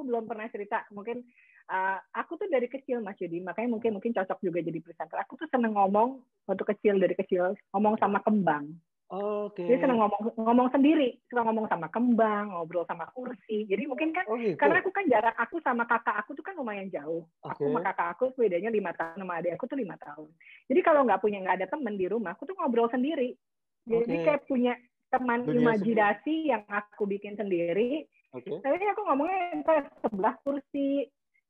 belum pernah cerita. Mungkin aku tuh dari kecil Mas Yudi, makanya mungkin cocok juga jadi presenter. Aku tuh seneng ngomong waktu kecil, dari kecil ngomong sama kembang. Oke. Dia seneng ngomong sendiri, suka ngomong sama kembang, ngobrol sama kursi. Jadi mungkin kan gitu. karena aku kan jarak aku sama kakak aku tuh kan lumayan jauh. Oke. Aku sama kakak aku bedanya 5 tahun, sama adik aku tuh 5 tahun. Jadi kalau nggak ada temen di rumah, aku tuh ngobrol sendiri. Jadi kayak punya teman imajinasi yang aku bikin sendiri. Tapi aku ngomongnya sebelah kursi,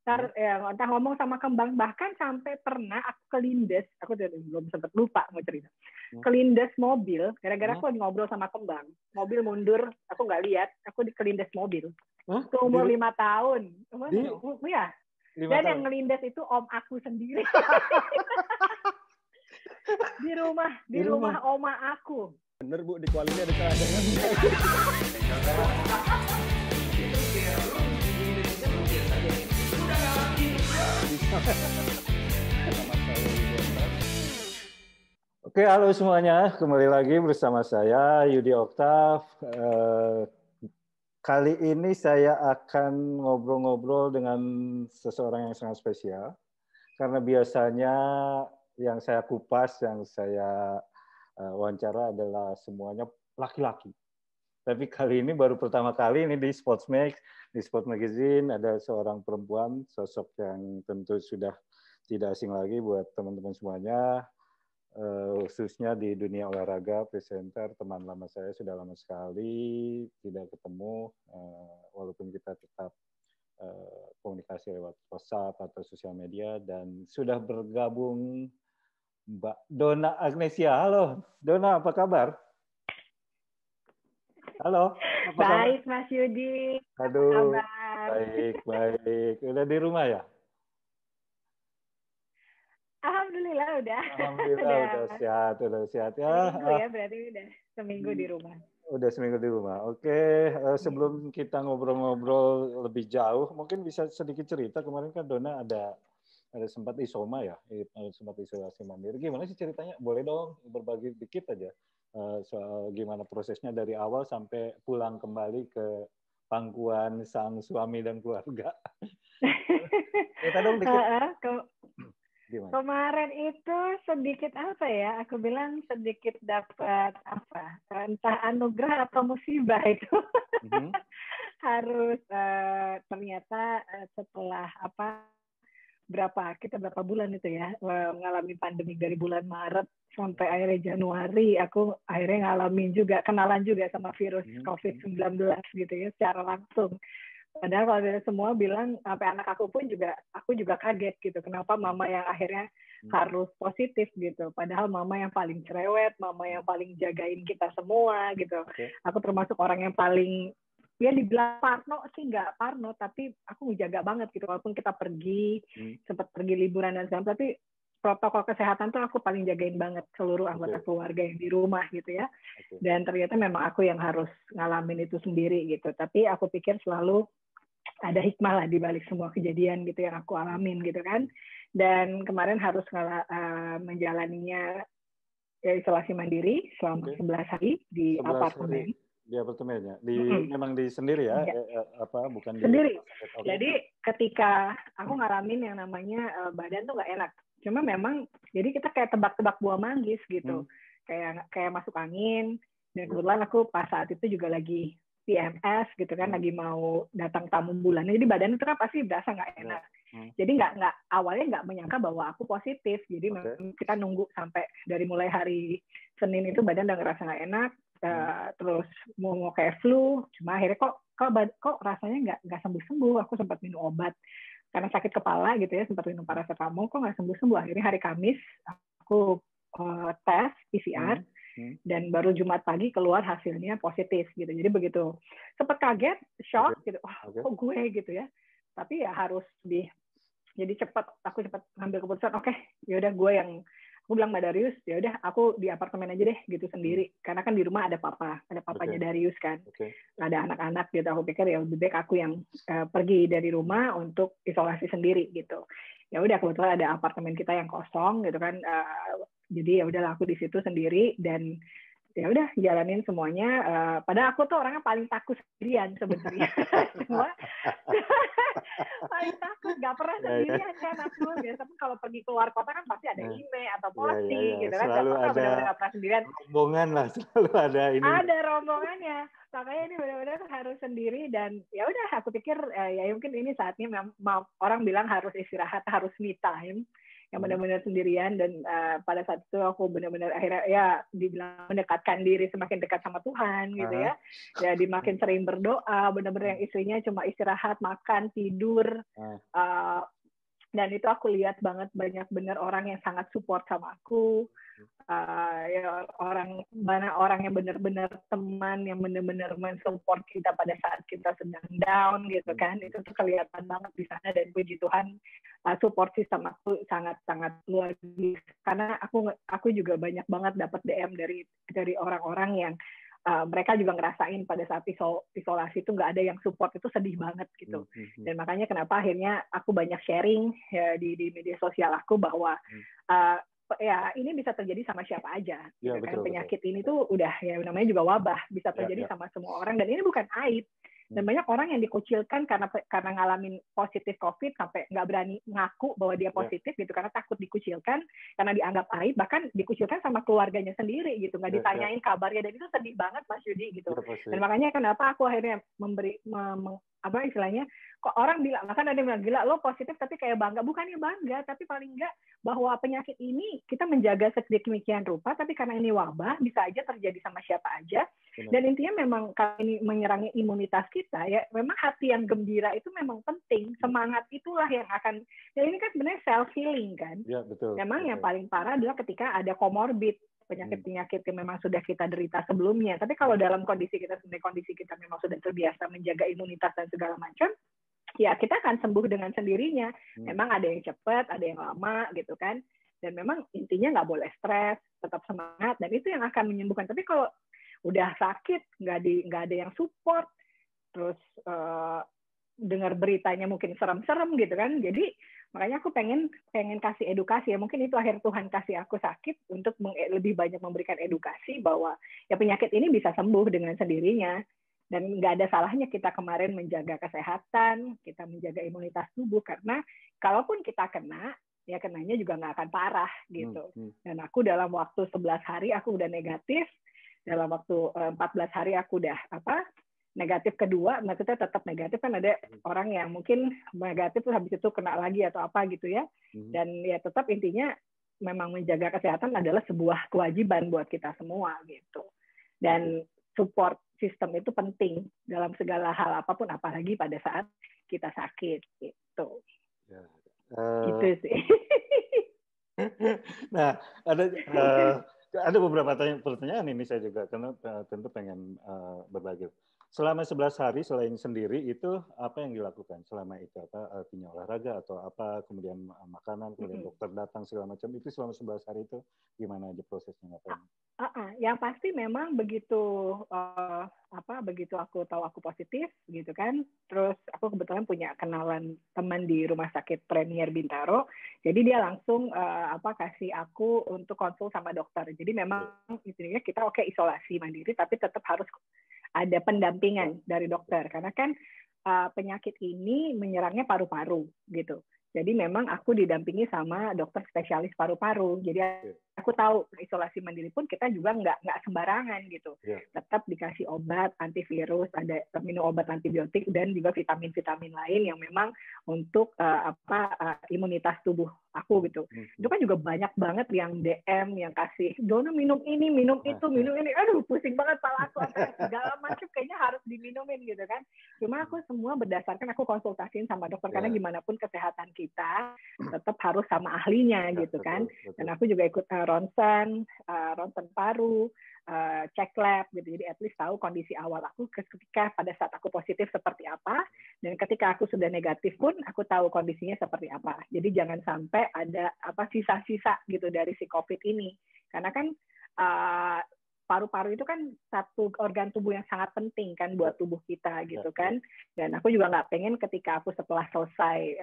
entah ngomong sama kembang, bahkan sampai pernah aku kelindes, aku belum sempat lupa mau cerita, kelindes mobil, gara-gara aku lagi ngobrol sama kembang, mobil mundur, aku nggak lihat, aku dikelindes mobil, ke umur 5 tahun, ya, dan yang ngelindes itu om aku sendiri, di rumah oma aku. Bener Bu, di kualinya ada cadangan. Oke, halo semuanya. Kembali lagi bersama saya, Yudi Oktav. Kali ini saya akan ngobrol-ngobrol dengan seseorang yang sangat spesial. Karena biasanya yang saya kupas, yang saya wawancara adalah semuanya laki-laki. Tapi kali ini baru pertama kali ini di Sportsmax, di Sport Magazine ada seorang perempuan, sosok yang tentu sudah tidak asing lagi buat teman-teman semuanya, khususnya di dunia olahraga, presenter, teman lama saya sudah lama sekali tidak ketemu, walaupun kita tetap komunikasi lewat WhatsApp atau sosial media, dan sudah bergabung Mbak Donna Agnesia. Halo, Donna, apa kabar? Halo, apa baik kabar? Mas Yudi, Aduh, apa kabar? baik. Udah di rumah ya? Alhamdulillah udah. Alhamdulillah udah sehat ya. Seminggu ya, berarti udah seminggu di rumah. Udah seminggu di rumah. Oke, sebelum kita ngobrol-ngobrol lebih jauh, mungkin bisa sedikit cerita. Kemarin kan Donna ada sempat isoma ya, sempat isolasi mandiri. Gimana sih ceritanya? Boleh dong berbagi dikit aja soal gimana prosesnya dari awal sampai pulang kembali ke pangkuan sang suami dan keluarga. Cerita dong dikit. Gimana? Kemarin itu sedikit apa ya? Aku bilang sedikit dapat apa? Entah anugerah atau musibah itu. Harus ternyata setelah berapa bulan itu ya mengalami pandemi dari bulan Maret sampai akhirnya Januari, aku akhirnya kenalan juga sama virus COVID-19 gitu ya secara langsung. Padahal kalau dari semua bilang, sampai anak aku juga kaget gitu. Kenapa mama yang akhirnya harus positif gitu. Padahal mama yang paling cerewet, mama yang paling jagain kita semua gitu. Aku termasuk orang yang paling, ya dibilang parno sih nggak parno, tapi aku menjaga banget gitu. Walaupun kita sempat pergi liburan dan segala, tapi protokol kesehatan tuh aku paling jagain banget seluruh anggota keluarga yang di rumah gitu ya. Dan ternyata memang aku yang harus ngalamin itu sendiri gitu. Tapi aku pikir selalu ada hikmah lah di balik semua kejadian gitu yang aku alamin gitu kan. Dan kemarin harus menjalaninya isolasi mandiri selama 11 hari di apartemen. Di apartemennya, memang di sendiri ya, bukan sendiri. Jadi ketika aku ngalamin yang namanya badan tuh nggak enak. Cuma memang jadi kita kayak tebak-tebak buah manggis gitu, kayak masuk angin. Dan kebetulan aku pas saat itu juga lagi PMS gitu kan, lagi mau datang tamu bulanan, jadi badan itu kan pasti berasa nggak enak. Jadi awalnya nggak menyangka bahwa aku positif, jadi kita nunggu sampai dari mulai hari Senin itu badan udah ngerasa nggak enak, terus mau kayak flu, cuma akhirnya kok rasanya nggak sembuh-sembuh. Aku sempat minum obat karena sakit kepala gitu ya, sempat minum paracetamol, kok nggak sembuh-sembuh. Akhirnya hari Kamis aku tes PCR. Dan baru Jumat pagi keluar hasilnya positif gitu. Jadi begitu sempat kaget, shock gitu. Kok gue gitu ya. Tapi ya harus jadi aku cepat ngambil keputusan. Oke, ya udah aku bilang Mbak Darius, ya udah aku di apartemen aja deh gitu sendiri. Karena kan di rumah ada papanya Darius kan. Ada anak-anak gitu. Aku pikir ya lebih baik aku yang pergi dari rumah untuk isolasi sendiri gitu. Ya udah kebetulan ada apartemen kita yang kosong gitu kan. Jadi ya udahlah aku di situ sendiri dan ya udah jalanin semuanya. Padahal aku tuh orangnya paling takut sendirian sebenarnya. paling takut, nggak pernah sendirian kan aku. Biasanya kalau pergi keluar kota kan pasti ada Ime atau Posi gitu kan. Selalu ada Benar-benar nggak pernah sendirian. rombongan lah, selalu ada ini. Ada rombongannya. Makanya ini benar-benar harus sendiri dan ya udah aku pikir ya mungkin ini saatnya orang bilang harus istirahat, harus me time yang benar-benar sendirian dan pada saat itu aku benar-benar akhirnya ya dibilang mendekatkan diri semakin dekat sama Tuhan gitu ya. Jadi makin sering berdoa, benar-benar yang istrinya cuma istirahat, makan, tidur. Dan itu aku lihat banget banyak benar orang yang sangat support sama aku. Ya orang yang benar-benar teman yang benar-benar mensupport kita pada saat kita sedang down gitu kan, itu tuh kelihatan banget di sana dan puji Tuhan support sistem aku sangat-sangat luar biasa karena aku juga banyak banget dapat DM dari orang-orang yang mereka juga ngerasain pada saat isolasi itu nggak ada yang support, itu sedih banget gitu. Dan makanya kenapa akhirnya aku banyak sharing ya, di media sosial aku bahwa ya ini bisa terjadi sama siapa aja gitu kan. Penyakit ini tuh udah ya namanya juga wabah, bisa terjadi sama semua orang dan ini bukan aib. Dan banyak orang yang dikucilkan karena ngalamin positif COVID sampai nggak berani ngaku bahwa dia positif gitu karena takut dikucilkan, karena dianggap aib, bahkan dikucilkan sama keluarganya sendiri gitu, nggak ditanyain kabarnya, dan itu sedih banget Mas Yudi gitu. Dan makanya kenapa aku akhirnya apa istilahnya, kok orang bilang, bahkan ada yang bilang, gila lo positif tapi kayak bangga. Bukannya bangga, tapi paling enggak bahwa penyakit ini kita menjaga sedemikian rupa, tapi karena ini wabah bisa aja terjadi sama siapa aja. Dan intinya memang kalau ini menyerang imunitas kita, ya memang hati yang gembira itu memang penting. Semangat itulah yang akan, ya ini kan sebenarnya self healing kan. Ya, betul. Memang yang paling parah adalah ketika ada komorbid, penyakit-penyakit yang memang sudah kita derita sebelumnya. Tapi kalau dalam kondisi kita memang sudah terbiasa menjaga imunitas dan segala macam, ya kita akan sembuh dengan sendirinya. Memang ada yang cepat, ada yang lama gitu kan. Dan memang intinya nggak boleh stres, tetap semangat, dan itu yang akan menyembuhkan. Tapi kalau udah sakit, nggak ada yang support, terus dengar beritanya mungkin serem-serem gitu kan. Jadi makanya aku pengen kasih edukasi ya, mungkin itu akhir Tuhan kasih aku sakit untuk lebih banyak memberikan edukasi bahwa ya penyakit ini bisa sembuh dengan sendirinya dan nggak ada salahnya kita kemarin menjaga kesehatan, kita menjaga imunitas tubuh, karena kalaupun kita kena ya kenanya juga nggak akan parah gitu. Dan aku dalam waktu 11 hari aku udah negatif, dalam waktu 14 hari aku udah negatif kedua, maksudnya tetap negatif kan, ada orang yang mungkin negatif terus habis itu kena lagi atau apa gitu ya. Dan ya tetap intinya memang menjaga kesehatan adalah sebuah kewajiban buat kita semua gitu. Dan support sistem itu penting dalam segala hal apapun, apalagi pada saat kita sakit gitu. Gitu sih. Nah, ada beberapa pertanyaan ini saya juga karena tentu pengen berbagi. Selama 11 hari selain sendiri itu apa yang dilakukan selama itu? Artinya olahraga atau apa, kemudian makanan, kemudian dokter datang segala macam, itu selama 11 hari itu gimana aja prosesnya? Yang pasti memang begitu begitu aku tahu aku positif gitu kan, terus aku kebetulan punya kenalan teman di Rumah Sakit Premier Bintaro, jadi dia langsung kasih aku untuk konsul sama dokter. Jadi memang intinya kita isolasi mandiri tapi tetap harus ada pendampingan dari dokter karena kan penyakit ini menyerangnya paru-paru gitu. Jadi memang aku didampingi sama dokter spesialis paru-paru. Jadi aku tahu isolasi mandiri pun kita juga nggak sembarangan gitu. Tetap dikasih obat antivirus, ada minum obat antibiotik dan juga vitamin-vitamin lain yang memang untuk imunitas tubuh aku gitu. Itu kan juga banyak banget yang DM yang kasih, "Dono minum ini, minum itu, minum ini." Aduh, pusing banget kepala aku, segala macam kayaknya harus diminumin gitu kan. Cuma aku semua berdasarkan aku konsultasiin sama dokter karena gimana pun kesehatan kita tetap harus sama ahlinya gitu kan. Dan aku juga ikut ronsen paru, cek lab gitu. Jadi at least tahu kondisi awal aku ketika pada saat aku positif seperti apa, dan ketika aku sudah negatif pun aku tahu kondisinya seperti apa. Jadi jangan sampai ada sisa-sisa gitu dari si COVID ini. Karena kan paru-paru itu kan satu organ tubuh yang sangat penting kan buat tubuh kita gitu kan. Dan aku juga nggak pengen ketika aku setelah selesai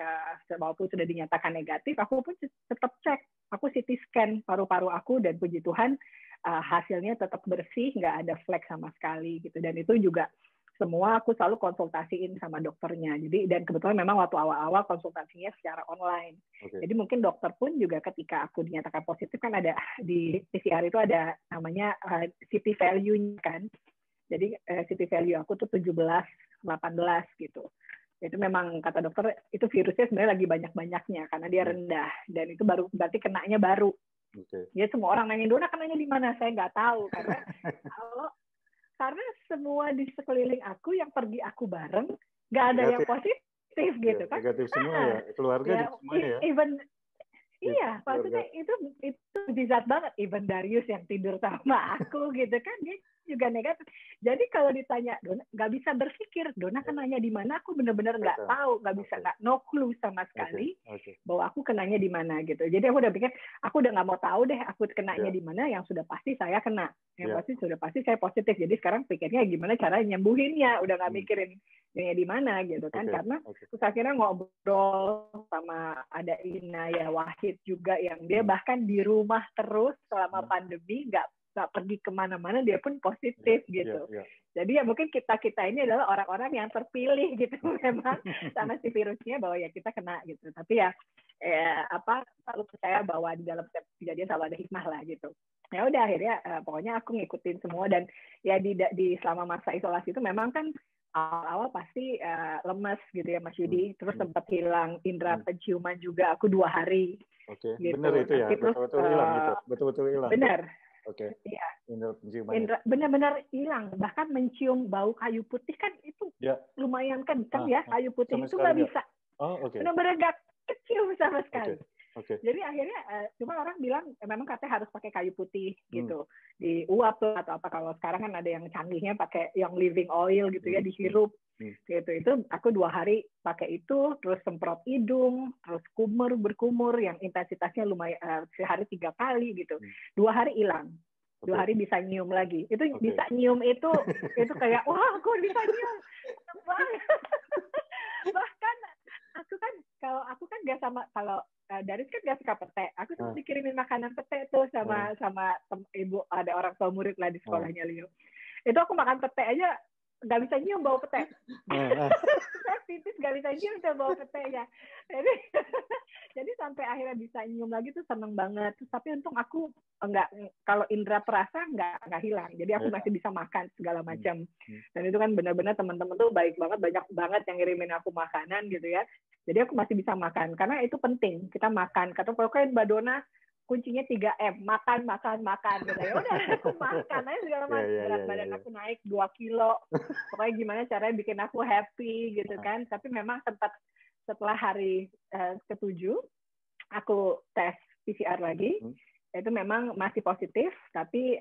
walaupun sudah dinyatakan negatif, aku pun tetap cek, aku CT scan paru-paru aku dan puji Tuhan hasilnya tetap bersih, nggak ada flek sama sekali gitu. Dan itu juga semua aku selalu konsultasiin sama dokternya. Jadi dan kebetulan memang waktu awal-awal konsultasinya secara online. Okay. Jadi mungkin dokter pun juga ketika aku dinyatakan positif kan ada di PCR itu ada namanya CT value kan. Jadi CT value aku tuh 17, 18 gitu. Itu memang kata dokter itu virusnya sebenarnya lagi banyak-banyaknya karena dia rendah dan itu baru berarti kenanya baru. Okay. Ya semua orang nanya Dona kenanya di mana? Saya nggak tahu karena semua di sekeliling aku yang pergi aku bareng nggak ada yang positif gitu kan? Negatif semua ya, keluarga ya, juga semua ya. Even iya, maksudnya itu bizar banget. Even Darius yang tidur sama aku gitu kan, dia juga negatif. Jadi kalau ditanya, Dona nggak bisa berpikir, Dona kenanya di mana? Aku benar-benar nggak tahu, nggak bisa, nggak no clue sama sekali bahwa aku kenanya di mana gitu. Jadi aku udah pikir, aku udah nggak mau tahu deh, aku kenanya di mana. Yang sudah pasti saya kena, yang pasti sudah pasti saya positif. Jadi sekarang pikirnya gimana cara nyembuhinnya, udah nggak mikirin di mana gitu kan, karena terus akhirnya ngobrol sama ada Inaya Wahid juga yang dia bahkan di rumah terus selama pandemi, nggak pergi kemana-mana, dia pun positif gitu. Jadi ya mungkin kita ini adalah orang-orang yang terpilih gitu memang sama si virusnya bahwa ya kita kena gitu. Tapi ya selalu percaya bahwa di dalam setiap kejadian selalu ada hikmah lah gitu. Ya udah akhirnya pokoknya aku ngikutin semua dan ya di selama masa isolasi itu memang kan awal-awal pasti lemes gitu ya Mas Yudi, terus sempat hilang indera penciuman juga aku 2 hari. Oke, gitu. benar itu ya, betul-betul hilang gitu, betul-betul hilang. Benar. Oke. Iya. Indera penciuman. Benar-benar hilang, bahkan mencium bau kayu putih kan itu lumayan kencang ya, kayu putih itu nggak bisa. Benar-benar nggak kecium sama sekali. Jadi akhirnya cuma orang bilang memang katanya harus pakai kayu putih gitu, diuap tuh atau apa. Kalau sekarang kan ada yang canggihnya pakai yang living oil gitu ya, dihirup gitu. Itu aku 2 hari pakai itu, terus semprot hidung, terus berkumur yang intensitasnya lumayan sehari 3 kali gitu. 2 hari hilang. 2 hari bisa nyium lagi. Itu bisa nyium itu kayak wah aku bisa nyium. Bahkan aku kan nggak sama kalau Daris kan nggak suka pete. Aku tuh dikirimin makanan pete tuh sama ibu, ada orang tua murid lah di sekolahnya Leo. Itu aku makan pete aja nggak bisa nyium bau pete. Saya pipis nggak bisa nyium tuh bau petenya. Jadi sampai akhirnya bisa nyium lagi tuh seneng banget. Tapi untung aku nggak, kalau indera perasa nggak hilang. Jadi aku masih bisa makan segala macam. Dan itu kan benar-benar teman-teman tuh baik banget, banyak banget yang ngirimin aku makanan gitu ya. Jadi aku masih bisa makan karena itu penting kita makan. Kata pokoknya Mbak Dona kuncinya 3M, makan gitu. Ya udah aku makan aja segala macam. Berat badan aku naik 2 kilo. Pokoknya gimana caranya bikin aku happy gitu kan. Tapi memang setelah hari ke-7 aku tes PCR lagi. Itu memang masih positif, tapi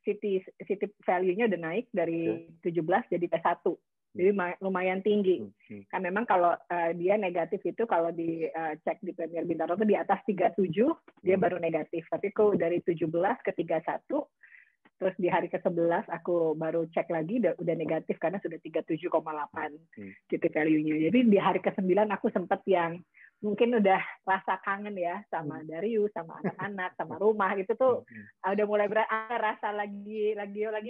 CT value-nya udah naik dari 17 jadi T1. Jadi lumayan tinggi. Kan memang kalau dia negatif itu kalau dicek di Premier Bintaro itu di atas 37 dia baru negatif. Tapi aku dari 17 ke 31, terus di hari ke-11 aku baru cek lagi udah negatif karena sudah 37,8 CT value-nya. Jadi di hari ke-9 aku sempat yang mungkin udah rasa kangen ya sama Darius, sama anak-anak, sama rumah gitu tuh udah mulai rasa lagi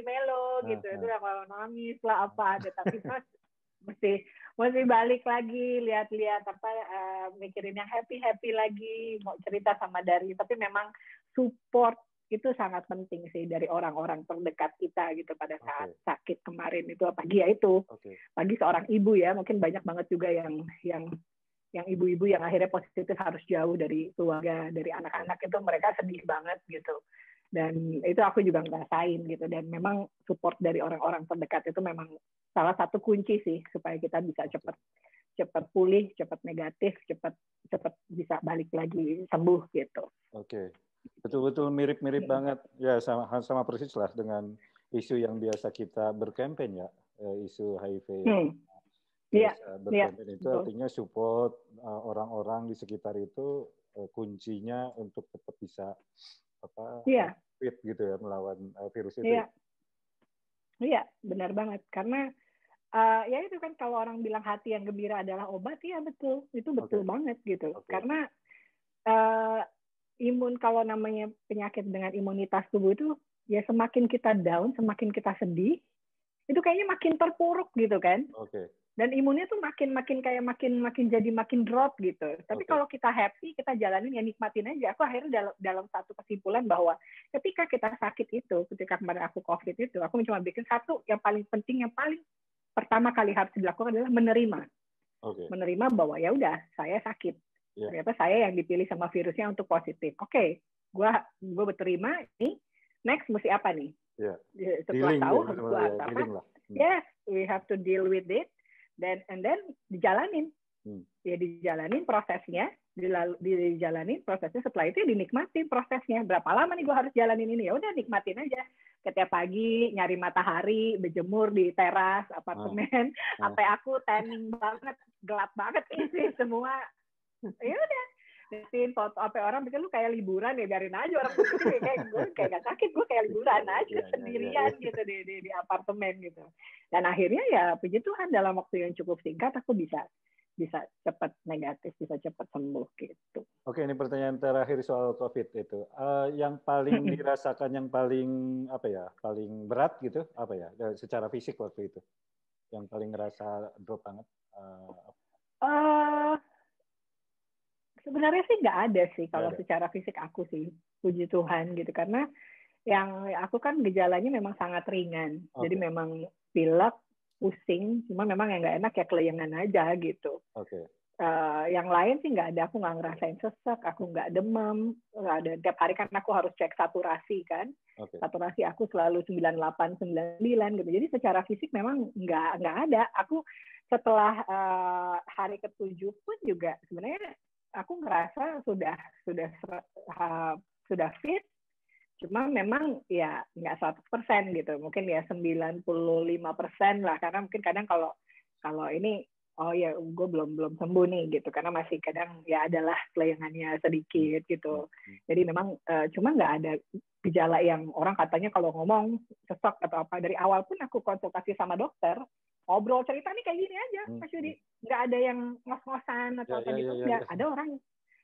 melo gitu. Itu kalau nangis lah apa ada, tapi terus mesti balik lagi lihat-lihat mikirin yang happy lagi, mau cerita sama Darius. Tapi memang support itu sangat penting sih dari orang-orang terdekat kita gitu pada saat sakit kemarin itu, apalagi ya itu bagi seorang ibu ya, mungkin banyak banget juga yang ibu-ibu yang akhirnya positif harus jauh dari keluarga, dari anak-anak, itu mereka sedih banget gitu. Dan itu aku juga ngerasain gitu. Dan memang support dari orang-orang terdekat itu memang salah satu kunci sih supaya kita bisa cepat pulih, cepat negatif, cepat bisa balik lagi sembuh gitu. Oke. Betul-betul mirip-mirip banget ya, sama persis lah dengan isu yang biasa kita berkampanye ya, isu HIV ya. Berkampen itu artinya support orang-orang di sekitar itu kuncinya untuk tetap bisa fit gitu ya melawan virus itu. Iya, benar banget. Karena ya itu kan kalau orang bilang hati yang gembira adalah obat, ya betul, itu betul banget gitu. Karena kalau namanya penyakit dengan imunitas tubuh itu ya semakin kita down, semakin kita sedih, itu kayaknya makin terpuruk gitu kan. Oke. Dan imunnya tuh makin jadi makin drop gitu. Tapi kalau kita happy, kita jalanin, ya nikmatin aja. Aku akhirnya dalam satu kesimpulan bahwa ketika kita sakit itu, ketika kemarin aku COVID itu, aku cuma bikin satu yang paling penting, yang paling pertama kali harus dilakukan adalah menerima. Menerima bahwa ya udah, saya sakit. Ternyata saya yang dipilih sama virusnya untuk positif. Oke, gue berterima. Nih, next mesti apa nih? Setelah tahu harus gue apa? Yes, we have to deal with it. And then dijalanin. Ya dijalanin prosesnya, dijalanin prosesnya, setelah itu dinikmatin prosesnya. Berapa lama nih gue harus jalanin ini? Ya udah nikmatin aja. Setiap pagi nyari matahari, berjemur di teras apartemen, sampai aku tanning banget, gelap banget ini semua. Ya udah. Liatin foto apa orang pikir lu kayak liburan ya, biarin aja orang pikir kayak gue kayak gak sakit, gue kayak liburan aja sendirian gitu di apartemen gitu. Dan akhirnya ya puji Tuhan dalam waktu yang cukup singkat aku bisa cepat negatif, bisa cepat sembuh gitu. Oke, ini pertanyaan terakhir soal COVID itu. Yang paling dirasakan, yang paling paling berat gitu, apa ya, secara fisik waktu itu? Yang paling ngerasa drop banget? Sebenarnya sih nggak ada sih kalau secara fisik aku sih, puji Tuhan gitu, karena yang aku kan gejalanya memang sangat ringan, jadi memang pilek, pusing, cuma memang yang nggak enak ya kelayangan aja gitu. Yang lain sih nggak ada, aku nggak ngerasain sesek, aku nggak demam, nggak ada. Tiap hari kan aku harus cek saturasi kan, saturasi aku selalu 98, 99 gitu. Jadi secara fisik memang nggak ada. Aku setelah hari ke-7 pun juga sebenarnya aku ngerasa sudah fit, cuma memang ya nggak 100% gitu, mungkin ya 95% lah, karena mungkin kadang kalau ini ya gue belum sembuh nih gitu, karena masih kadang ya adalah kelayangannya sedikit gitu. Jadi memang cuma nggak ada gejala yang orang katanya kalau ngomong sesek atau apa. Dari awal pun aku konsultasi sama dokter, ngobrol cerita nih kayak gini aja, Mas Yudi, nggak ada yang ngos-ngosan atau apa gitu. Nggak ada orang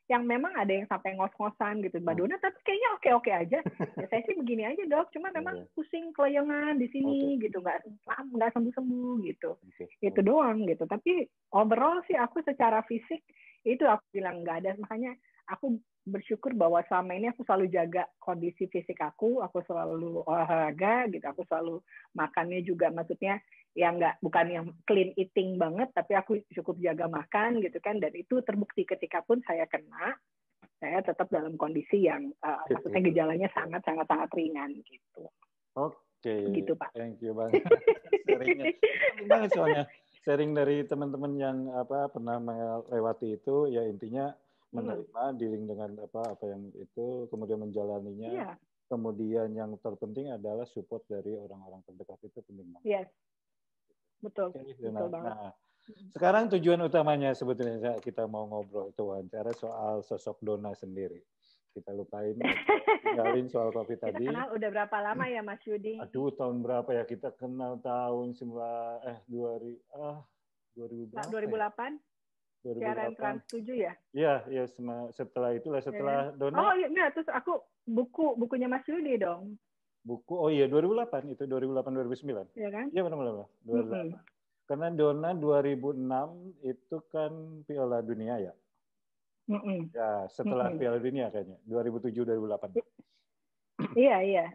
yang memang ada yang sampai ngos-ngosan gitu, Mbak Dona, tapi kayaknya oke-oke aja. Ya saya sih begini aja dok, cuma memang pusing kelayangan di sini gitu, nggak sembuh-sembuh gitu. Itu doang gitu. Tapi overall sih aku secara fisik itu aku bilang nggak ada, makanya aku bersyukur bahwa selama ini aku selalu jaga kondisi fisik aku selalu olahraga gitu, aku selalu makannya juga, maksudnya ya bukan yang clean eating banget, tapi aku cukup jaga makan gitu kan, dan itu terbukti ketika pun saya kena, saya tetap dalam kondisi yang maksudnya gejalanya sangat ringan gitu. Oke. Gitu Pak. Thank you banget. Sharingnya banget soalnya sharing dari teman-teman yang pernah melewati itu, ya intinya menerima, dealing dengan apa yang itu, kemudian menjalaninya. Kemudian yang terpenting adalah support dari orang-orang terdekat, itu penting banget. Yes. Betul. Betul banget. Nah, sekarang tujuan utamanya sebetulnya kita mau ngobrol itu wawancara soal sosok Dona sendiri. Kita lupain, tinggalin soal COVID tadi. Kita kenal udah berapa lama ya Mas Yudi? Aduh, tahun berapa ya? Kita kenal tahun 2008? Siaran Trans 7 ya? Iya, setelah itulah, setelah Dona. Oh iya, terus aku bukunya Mas Yudi dong. Buku, 2008, itu 2008-2009. Iya kan? Iya benar-benar, 2008. Karena Dona 2006 itu kan Piala Dunia ya? Ya, setelah Piala Dunia kayaknya, 2007-2008. Iya.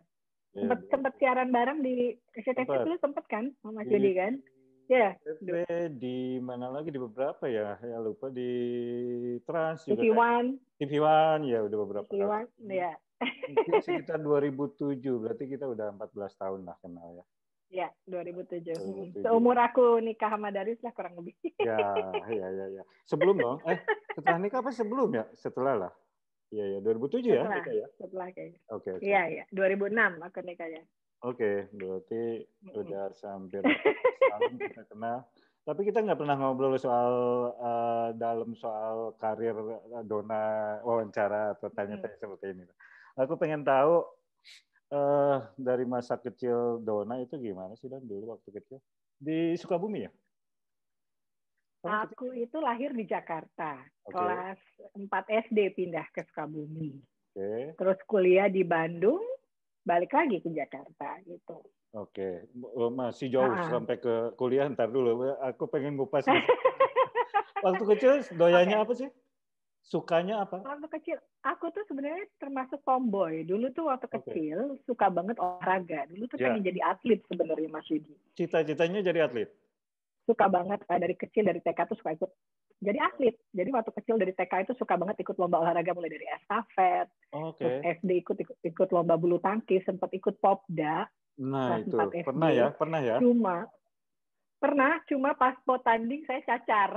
Sempat siaran bareng di SCTV itu, sempat kan, Mas Yudi kan? Ya. Di mana lagi, di beberapa ya lupa, di Trans juga. TV1 ya udah beberapa kali. TV1 ya. Mungkin sekitar 2007, berarti kita udah 14 tahun lah kenal ya. Ya, 2007. Seumur aku nikah sama Darius lah kurang lebih. Ya. Sebelum dong? Setelah nikah apa sebelum ya? Setelah lah. Iya, 2007 ya nikah ya? Setelah kayaknya. Oke. Iya, 2006 aku nikahnya. Oke, berarti udah hampir tahun kita kenal. Tapi kita nggak pernah ngobrol soal dalam soal karir Dona, wawancara atau tanya-tanya seperti ini. Aku pengen tahu dari masa kecil Dona itu gimana sih Dan dulu waktu kecil? Di Sukabumi ya? Aku itu lahir di Jakarta, kelas 4 SD pindah ke Sukabumi. Terus kuliah di Bandung, balik lagi ke Jakarta gitu. Oke, masih jauh Ah, sampai ke kuliah. Ntar dulu, aku pengen ngupas. Waktu kecil Oke. doyannya apa sih? Sukanya apa? Waktu kecil, aku tuh sebenarnya termasuk tomboy. Dulu tuh waktu Oke, kecil suka banget olahraga. Dulu tuh pengen ya. jadi atlet sebenarnya Mas Yudi. Cita-citanya jadi atlet. Suka banget dari kecil dari TK tuh suka ikut jadi atlet. Jadi waktu kecil dari TK itu suka banget ikut lomba olahraga mulai dari estafet, terus Oke. SD ikut lomba bulu tangkis, sempat ikut popda Nah kelas itu 4 pernah ya, SD. pernah ya. Cuma cuma pas mau tanding saya cacar.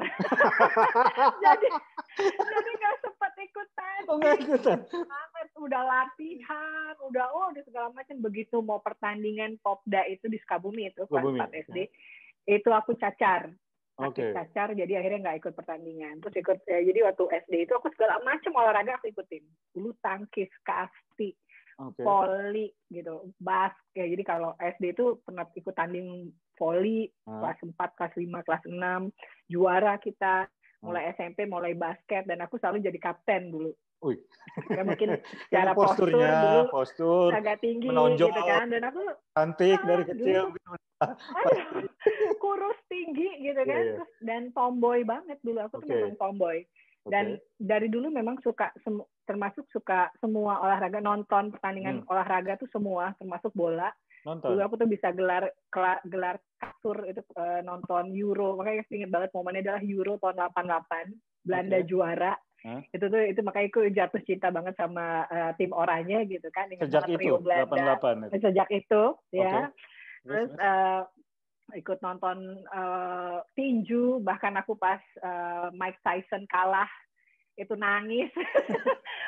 jadi jadi nggak sempat ikut Oh nggak tanding. ikutan. Banget udah latihan, udah segala macam. Begitu mau pertandingan popda itu di Sukabumi itu kelas Sukabumi. 4 SD, itu aku cacar, sakit Oke. cacar, jadi akhirnya nggak ikut pertandingan. Terus jadi waktu SD itu aku segala macam olahraga aku ikutin, bulu tangkis, kasti, Oke. voli gitu, basket. Jadi kalau SD itu pernah ikut tanding voli Hah? kelas 4, kelas 5, kelas 6, juara kita. Hah? Mulai SMP, mulai basket, dan aku selalu jadi kapten dulu. Wih. Ya mungkin Karena secara postur posturnya, dulu postur agak tinggi gitu menonjol, kan, dan aku cantik dari dulu kecil. tuh Gitu. aduh, kurus tinggi gitu Iya, kan, iya. terus dan tomboy banget dulu, aku tuh memang Oke, tomboy. Dan oke. dari dulu memang suka termasuk suka semua olahraga, nonton pertandingan Hmm. olahraga tuh semua, termasuk bola. Dulu Nonton. aku tuh bisa gelar kasur itu, nonton Euro. Makanya ingat banget momennya adalah Euro tahun 88, Belanda Oke. juara. Hah? Itu makanya aku jatuh cinta banget sama tim oranye gitu kan, ingat Sejak banget itu, Rio Belanda. 88 itu. Sejak itu Oke. ya. Terus, Terus terus. ikut nonton tinju, bahkan aku pas Mike Tyson kalah itu nangis.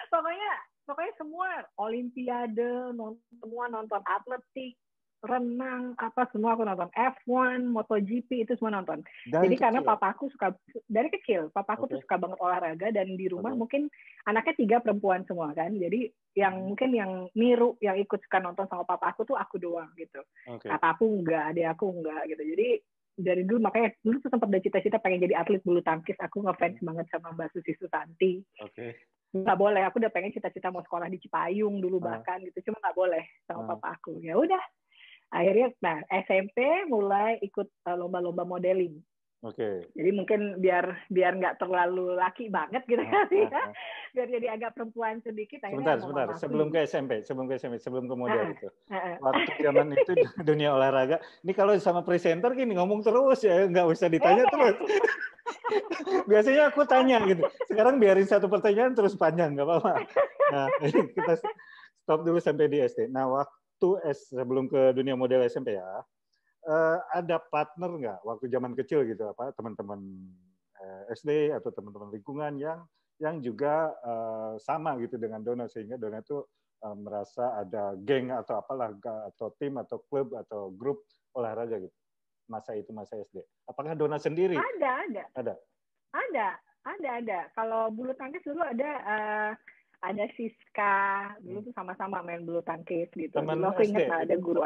pokoknya pokoknya semua olimpiade, semua nonton, atletik, renang, apa semua aku nonton, F1, MotoGP itu semua nonton. Dari Jadi karena kecil. papaku suka dari kecil, papaku tuh Oke. suka banget olahraga, dan di rumah Oke. mungkin anaknya 3 perempuan semua kan. Jadi mungkin yang niru, yang ikut suka nonton sama papaku tuh aku doang gitu. Oke. Kakakku enggak, adik aku enggak gitu. Jadi dari dulu, makanya dulu tuh sempat ada cita-cita pengen jadi atlet bulu tangkis. Aku ngefans banget sama Mbak Susi Susanti. Oke. Nggak boleh, aku udah pengen cita-cita mau sekolah di Cipayung dulu Ah, bahkan gitu, cuma nggak boleh sama ah. papa aku. Ya udah, akhirnya SMP mulai ikut lomba-lomba modeling. Oke. Jadi mungkin biar nggak terlalu laki banget gitu Ah, kan ya, ah, ah. biar jadi agak perempuan sedikit. Sebentar, Akhirnya sama sebentar. mamaku Sebelum juga. ke SMP, sebelum ke model Ah, itu. ah, ah. Waktu zaman itu dunia olahraga. Ini kalau sama presenter gini ngomong terus ya, nggak usah ditanya terus. Biasanya aku tanya gitu. Sekarang biarin satu pertanyaan terus panjang, nggak apa-apa. Nah, kita stop dulu sampai di SD. Nah, waktu sebelum ke dunia model SMP ya, ada partner nggak waktu zaman kecil gitu, apa teman-teman SD atau teman-teman lingkungan yang juga sama gitu dengan Dona, sehingga Dona itu merasa ada geng atau apalah, atau tim atau klub atau grup olahraga gitu masa itu, masa SD. Apakah Dona sendiri Ada. ada? Ada. Kalau bulu tangkis dulu ada Siska, dulu tuh sama-sama main bulu tangkis gitu. Dulu Teman aku SD ingat ada itu, guru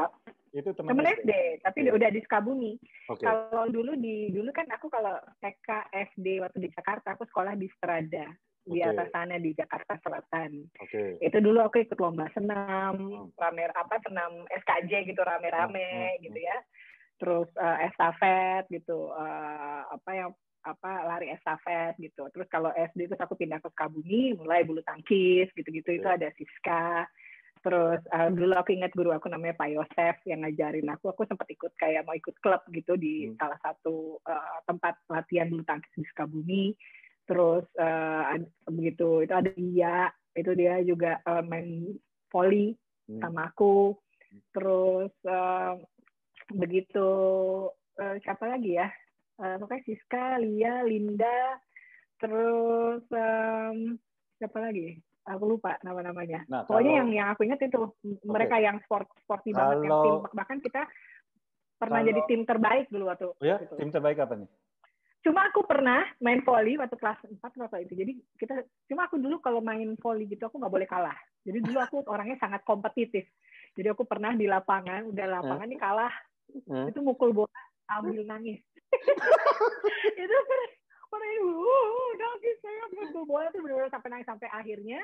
teman temen SD. SD, tapi Iya. udah di Sukabumi. Oke. Kalau dulu kan aku kalau TK SD waktu di Jakarta, aku sekolah di Strada, di Oke. atas sana di Jakarta Selatan. Oke. Itu dulu aku ikut lomba senam, senam SKJ gitu, rame-rame gitu ya. Terus estafet gitu, lari estafet gitu. Terus kalau SD itu aku pindah ke Sukabumi, mulai bulu tangkis gitu-gitu. Itu ada Siska. Terus dulu aku ingat guru aku namanya Pak Yosef yang ngajarin aku sempat ikut kayak mau ikut klub gitu di salah satu tempat latihan bulu tangkis di Sukabumi. Terus begitu itu ada dia juga main voli sama aku. Terus begitu siapa lagi ya? Pokoknya Siska, Lia, Linda, terus siapa lagi? Aku lupa nama-namanya. Nah, Pokoknya yang aku ingat itu mereka yang sporty banget, yang tim, bahkan kita pernah jadi tim terbaik dulu waktu itu. Tim terbaik apa nih? Cuma aku pernah main volley waktu kelas 4 waktu itu. Jadi cuma aku dulu kalau main volley gitu aku nggak boleh kalah. Jadi dulu aku orangnya sangat kompetitif. Jadi aku pernah di lapangan, nih kalah, itu mukul bola sambil nangis. Itu nangis saya mukul bola tuh benar-benar sampai nangis, sampai akhirnya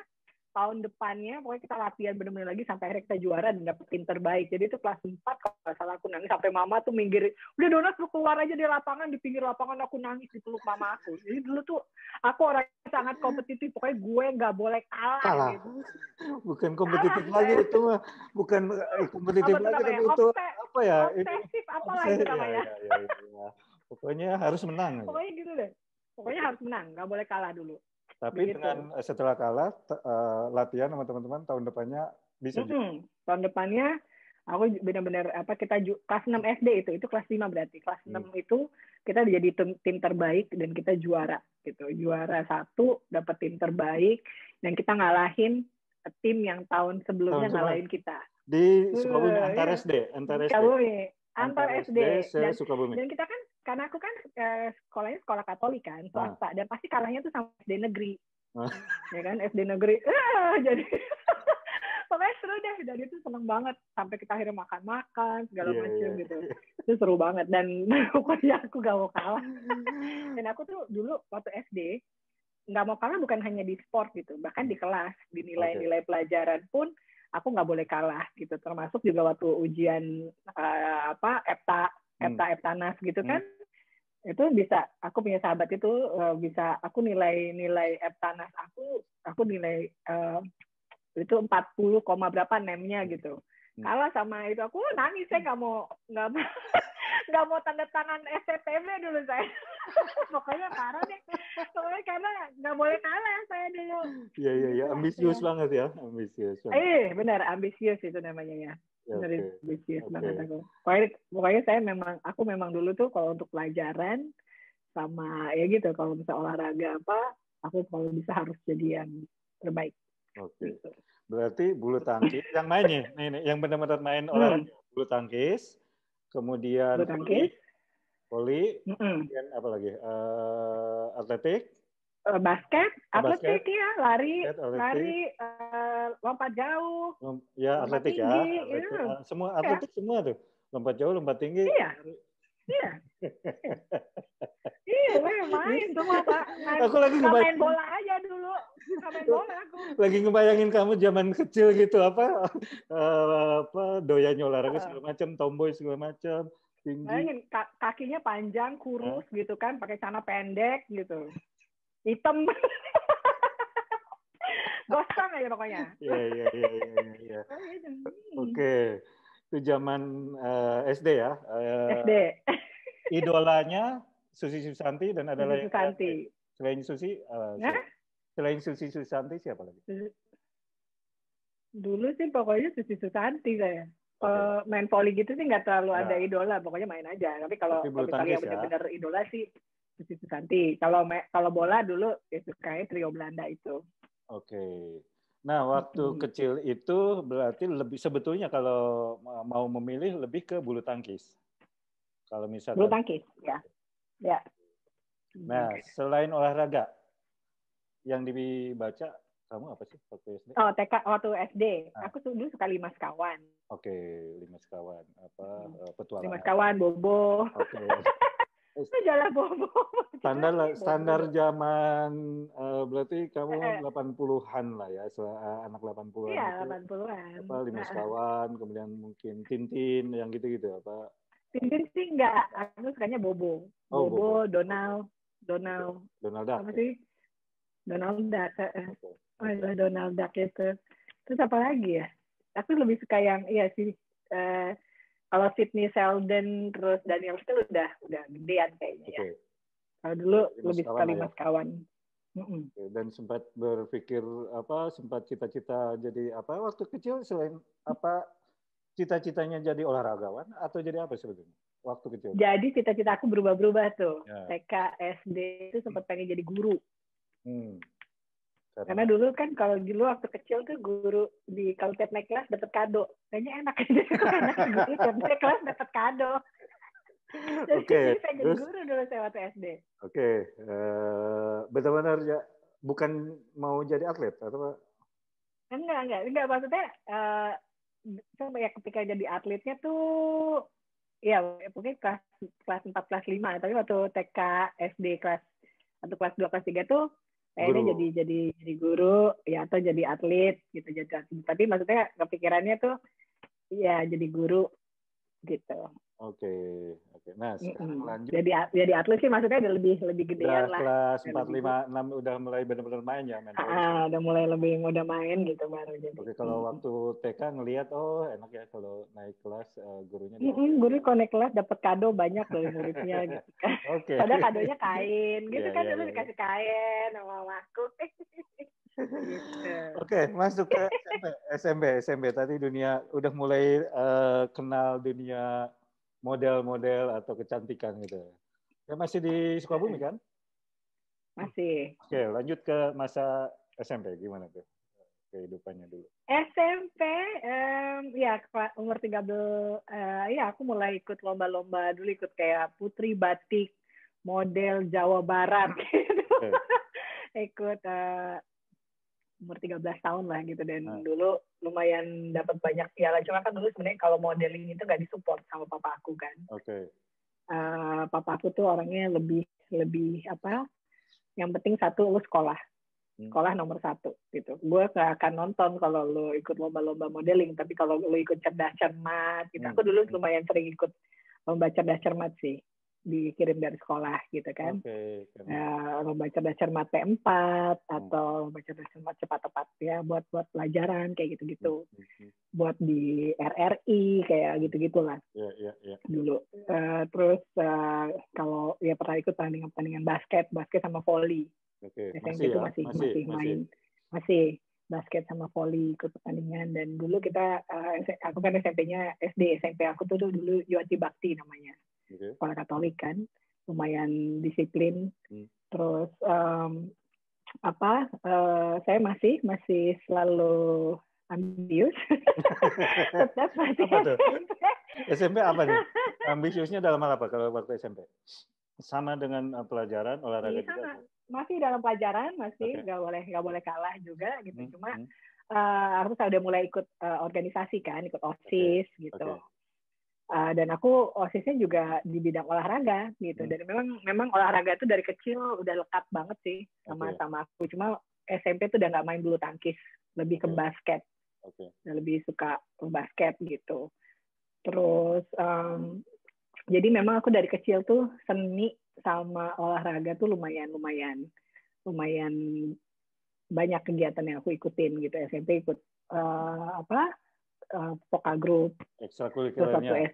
tahun depannya pokoknya kita latihan benar-benar lagi sampai akhirnya kita juara dan dapet tim terbaik. Jadi itu kelas 4 nggak salah aku nangis sampai mama tuh minggir, udah Donas lu keluar aja di lapangan, di pinggir lapangan aku nangis dipeluk mama aku. Jadi dulu tuh aku orang sangat kompetitif, pokoknya gue nggak boleh kalah gitu. Bukan kompetitif lagi itu mah, bukan kompetitif Apa tuh lagi namanya? tapi itu apa ya? Obsesif apalah Itu itu ya, namanya. ya. Pokoknya harus menang aja. Pokoknya gitu deh. Pokoknya harus menang, nggak boleh kalah dulu. Tapi Begitu. dengan setelah kalah latihan sama teman-teman tahun depannya bisa juga. Tahun depannya aku benar-benar kita kelas 6 SD itu kelas 5 berarti. Kelas 6 itu kita jadi tim terbaik dan kita juara gitu. Juara 1, dapat tim terbaik dan kita ngalahin tim yang tahun sebelumnya ngalahin kita. Di Sukabumi antar SD, antar SD. Sukabumi. Dan kita kan karena aku kan sekolahnya sekolah Katolik kan, swasta, dan pasti kalahnya tuh sama SD negeri. Ya kan, SD negeri. Jadi pokoknya seru deh, dan itu seneng banget sampai kita akhirnya makan-makan segala macam gitu. Itu seru banget dan pokoknya aku gak mau kalah. Dan aku tuh dulu waktu SD nggak mau kalah bukan hanya di sport gitu, bahkan di kelas, di nilai-nilai pelajaran pun aku nggak boleh kalah gitu. Termasuk juga waktu ujian Eptanas gitu kan. Itu bisa, aku punya sahabat itu bisa, aku nilai Eptanas aku nilai itu 40, berapa NEM-nya gitu. Kalah sama itu, aku nangis, saya nggak mau tanda tangan STPB dulu saya. Pokoknya parah deh. Pokoknya karena nggak boleh kalah saya dulu. Iya, ambisius banget ya, ambisius. Benar, ambisius itu namanya ya. Benar, ambisius banget aku. Pokoknya aku memang dulu tuh kalau untuk pelajaran sama ya gitu, kalau bisa olahraga aku kalau bisa harus jadi yang terbaik. Gitu. Berarti bulu tangkis yang mainnya, yang benar-benar main olahraga bulu tangkis, kemudian voli, kemudian apa lagi? Atletik, basket, atletik ya, lari, lompat jauh, ya atletik tinggi, ya, semua atletik semua tuh, lompat jauh, lompat tinggi. Iya, main semua Pak. Aku lagi main bola aja dulu. Main bola aku. Lagi ngebayangin kamu zaman kecil gitu apa doyannya olahraga segala macam, tomboy segala macam, tinggi. Bayangin kakinya panjang, kurus gitu kan, pakai celana pendek gitu. Hitam. Gosong aja pokoknya. Iya. Oke. Itu zaman SD ya. SD. Idolanya Susi Susanti dan ada Susi Susanti. Selain Susi Susanti siapa lagi? Dulu sih pokoknya Susi Susanti saya. Kalau main voli gitu sih nggak terlalu ada idola, pokoknya main aja. Tapi kalau misalnya benar-benar idola sih Susi Susanti. Kalau bola dulu ya sukanya trio Belanda itu. Oke. Nah, waktu kecil itu berarti sebetulnya kalau mau memilih lebih ke bulu tangkis. Kalau misalkan bulu tangkis, ya. Nah, selain olahraga yang dibaca kamu apa sih waktu SD? Oh, TK waktu SD. Aku dulu suka 5 sekawan. Oke, 5 sekawan. Petualangan. 5 sekawan, Bobo. Oke. Jalan Bobo. Standar zaman berarti kamu 80-an lah ya, anak 80-an. Iya, 80-an. 5 sekawan, kemudian mungkin Tintin yang gitu-gitu apa? Tintin sih enggak, aku sukanya Bobo. Bobo, Donald Duck. Apa sih? Donald Duck. Donald Duck itu. Terus apa lagi ya? Aku lebih suka yang kalau Sydney Sheldon terus Daniel Steele udah gedean kayaknya ya. Kalau dulu lebih suka 5 sekawan. Dan sempat berpikir sempat cita-cita jadi apa waktu kecil, selain cita-citanya jadi olahragawan atau jadi apa sebetulnya waktu kecil? Jadi cita-cita aku berubah-ubah tuh. TK, SD itu sempat pengen jadi guru. Karena dulu kan kalau dulu waktu kecil tuh guru kalau tiap naik kelas dapat kado. Kayaknya enak aja karena guru tiap naik kelas dapat kado. Jadi saya jadi guru dulu saya waktu SD. Benar-benar ya, bukan mau jadi atlet atau? Enggak, maksudnya saya ketika jadi atletnya tuh ya mungkin kelas 4, kelas 5, tapi waktu TK, SD kelas 1, kelas 2, kelas 3 tuh kayaknya jadi guru ya atau jadi atlet gitu. Tapi maksudnya kepikirannya tuh ya jadi guru gitu. Oke. Nah, sekarang lanjut. Jadi atlet sih maksudnya udah lebih gedean lah. Kelas 4, 5, 6 udah mulai benar-benar main ya main tenis. Udah mulai lebih mudah main gitu baru jadi. Oke, kalau waktu TK ngelihat enak ya kalau naik kelas gurunya guru kalau naik kelas dapat kado banyak dari muridnya gitu kan. Oke. Padahal kadonya kain gitu kan, dulu dikasih ya. kain sama mamaku. Gitu. Oke, masuk ke SMP tadi dunia udah mulai kenal dunia model-model atau kecantikan gitu. Ya masih di Sukabumi kan? Masih. Oke, lanjut ke masa SMP gimana tuh kehidupannya dulu? SMP ya umur 13 ya aku mulai ikut lomba-lomba dulu, ikut kayak Putri Batik model Jawa Barat gitu. Ikut umur 13 tahun lah gitu, dan dulu lumayan dapat banyak piala. Cuma kan dulu sebenarnya kalau modeling itu nggak disupport sama papa aku kan. Papa aku tuh orangnya lebih apa? Yang penting satu lu sekolah nomor 1 gitu. Gue gak akan nonton kalau lu ikut lomba-lomba modeling, tapi kalau lu ikut cerdas cermat gitu. Aku dulu lumayan sering ikut lomba cerdas cermat sih, dikirim dari sekolah gitu kan. Lomba cerdas cermat P4 atau lomba cerdas cermat cepat tepat ya, buat pelajaran kayak gitu-gitu. Buat di RRI kayak gitu-gitulah. Dulu. Terus kalau ya pernah ikut pertandingan basket sama volley. SMP itu masih main, masih basket sama volley, ikut pertandingan. Dan dulu aku kan SMP-nya SMP aku tuh dulu Yuati Bakti namanya, sekolah Katolik kan, lumayan disiplin. Terus saya masih selalu ambius. Tetap masih apa tuh? SMP apa nih? Ambisiusnya dalam hal apa kalau waktu SMP? Sama dengan pelajaran, olahraga juga? Masih dalam pelajaran, masih nggak boleh kalah juga gitu. Cuma aku udah mulai ikut organisasi kan, ikut OSIS gitu. Dan aku OSISnya juga di bidang olahraga gitu. Dan memang olahraga itu dari kecil udah lekat banget sih sama aku. Cuma SMP tuh udah nggak main bulu tangkis, lebih ke basket. Lebih suka basket gitu. Terus jadi memang aku dari kecil tuh seni sama olahraga tuh lumayan banyak kegiatan yang aku ikutin gitu. SMP ikut Poka Group. Ekstrakurikulernya.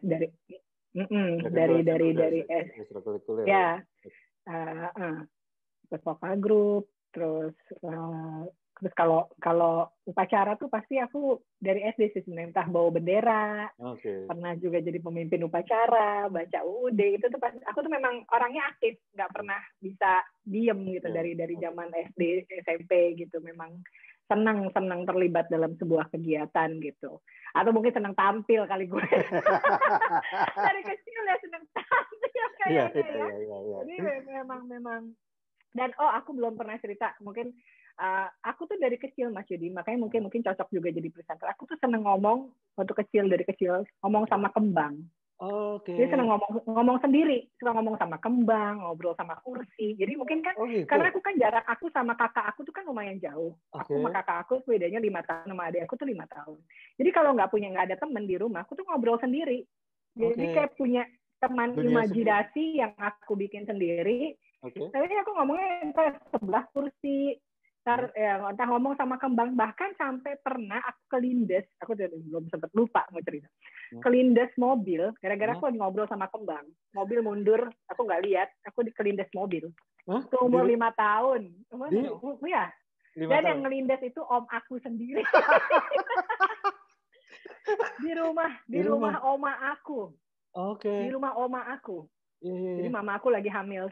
Dari ekstrakurikuler. Ya. Ikut Poka Group, terus kalau upacara tuh pasti aku dari SD sih sebenarnya, entah bawa bendera, pernah juga jadi pemimpin upacara, baca UUD, itu tuh pasti aku tuh memang orangnya aktif, nggak pernah bisa diem gitu dari zaman SD SMP gitu, memang senang terlibat dalam sebuah kegiatan gitu, atau mungkin senang tampil kali gue. Dari kecil ya senang tampil kayaknya ya. Jadi memang. Dan aku belum pernah cerita, mungkin aku tuh dari kecil Mas Yudi, makanya mungkin cocok juga jadi presenter. Aku tuh seneng ngomong waktu kecil, dari kecil ngomong sama kembang. Jadi seneng ngomong sendiri, suka ngomong sama kembang, ngobrol sama kursi. Jadi mungkin kan karena aku kan jarak aku sama kakak aku tuh kan lumayan jauh. Aku sama kakak aku bedanya 5 tahun, sama adik aku tuh 5 tahun. Jadi kalau nggak ada teman di rumah, aku tuh ngobrol sendiri. Jadi kayak punya teman imajinasi yang aku bikin sendiri. Tapi aku ngomongnya sebelah kursi, entah ngomong sama kembang, bahkan sampai pernah aku kelindes, aku belum sempat lupa mau cerita, kelindes mobil, gara-gara aku ngobrol sama kembang, mobil mundur, aku nggak lihat, aku kelindes mobil, itu umur 5 tahun, ya, dan yang ngelindes itu om aku sendiri, di rumah oma aku, di rumah oma aku. Jadi mama aku lagi hamil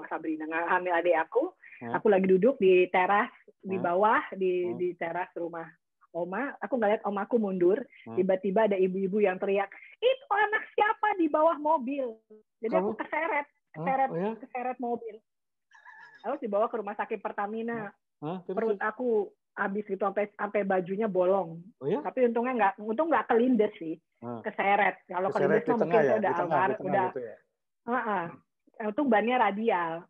Sabrina, hamil adik aku. Aku lagi duduk di teras di bawah di teras rumah oma. Aku ngeliat oma aku mundur. Tiba-tiba ada ibu-ibu yang teriak, itu anak siapa di bawah mobil? Jadi aku keseret mobil. Lalu dibawa ke rumah sakit Pertamina. Perut aku habis gitu sampai bajunya bolong. Tapi untung nggak kelindes sih. Keseret. Kalau kelindes mah mungkin saya udah almar, untung bannya radial.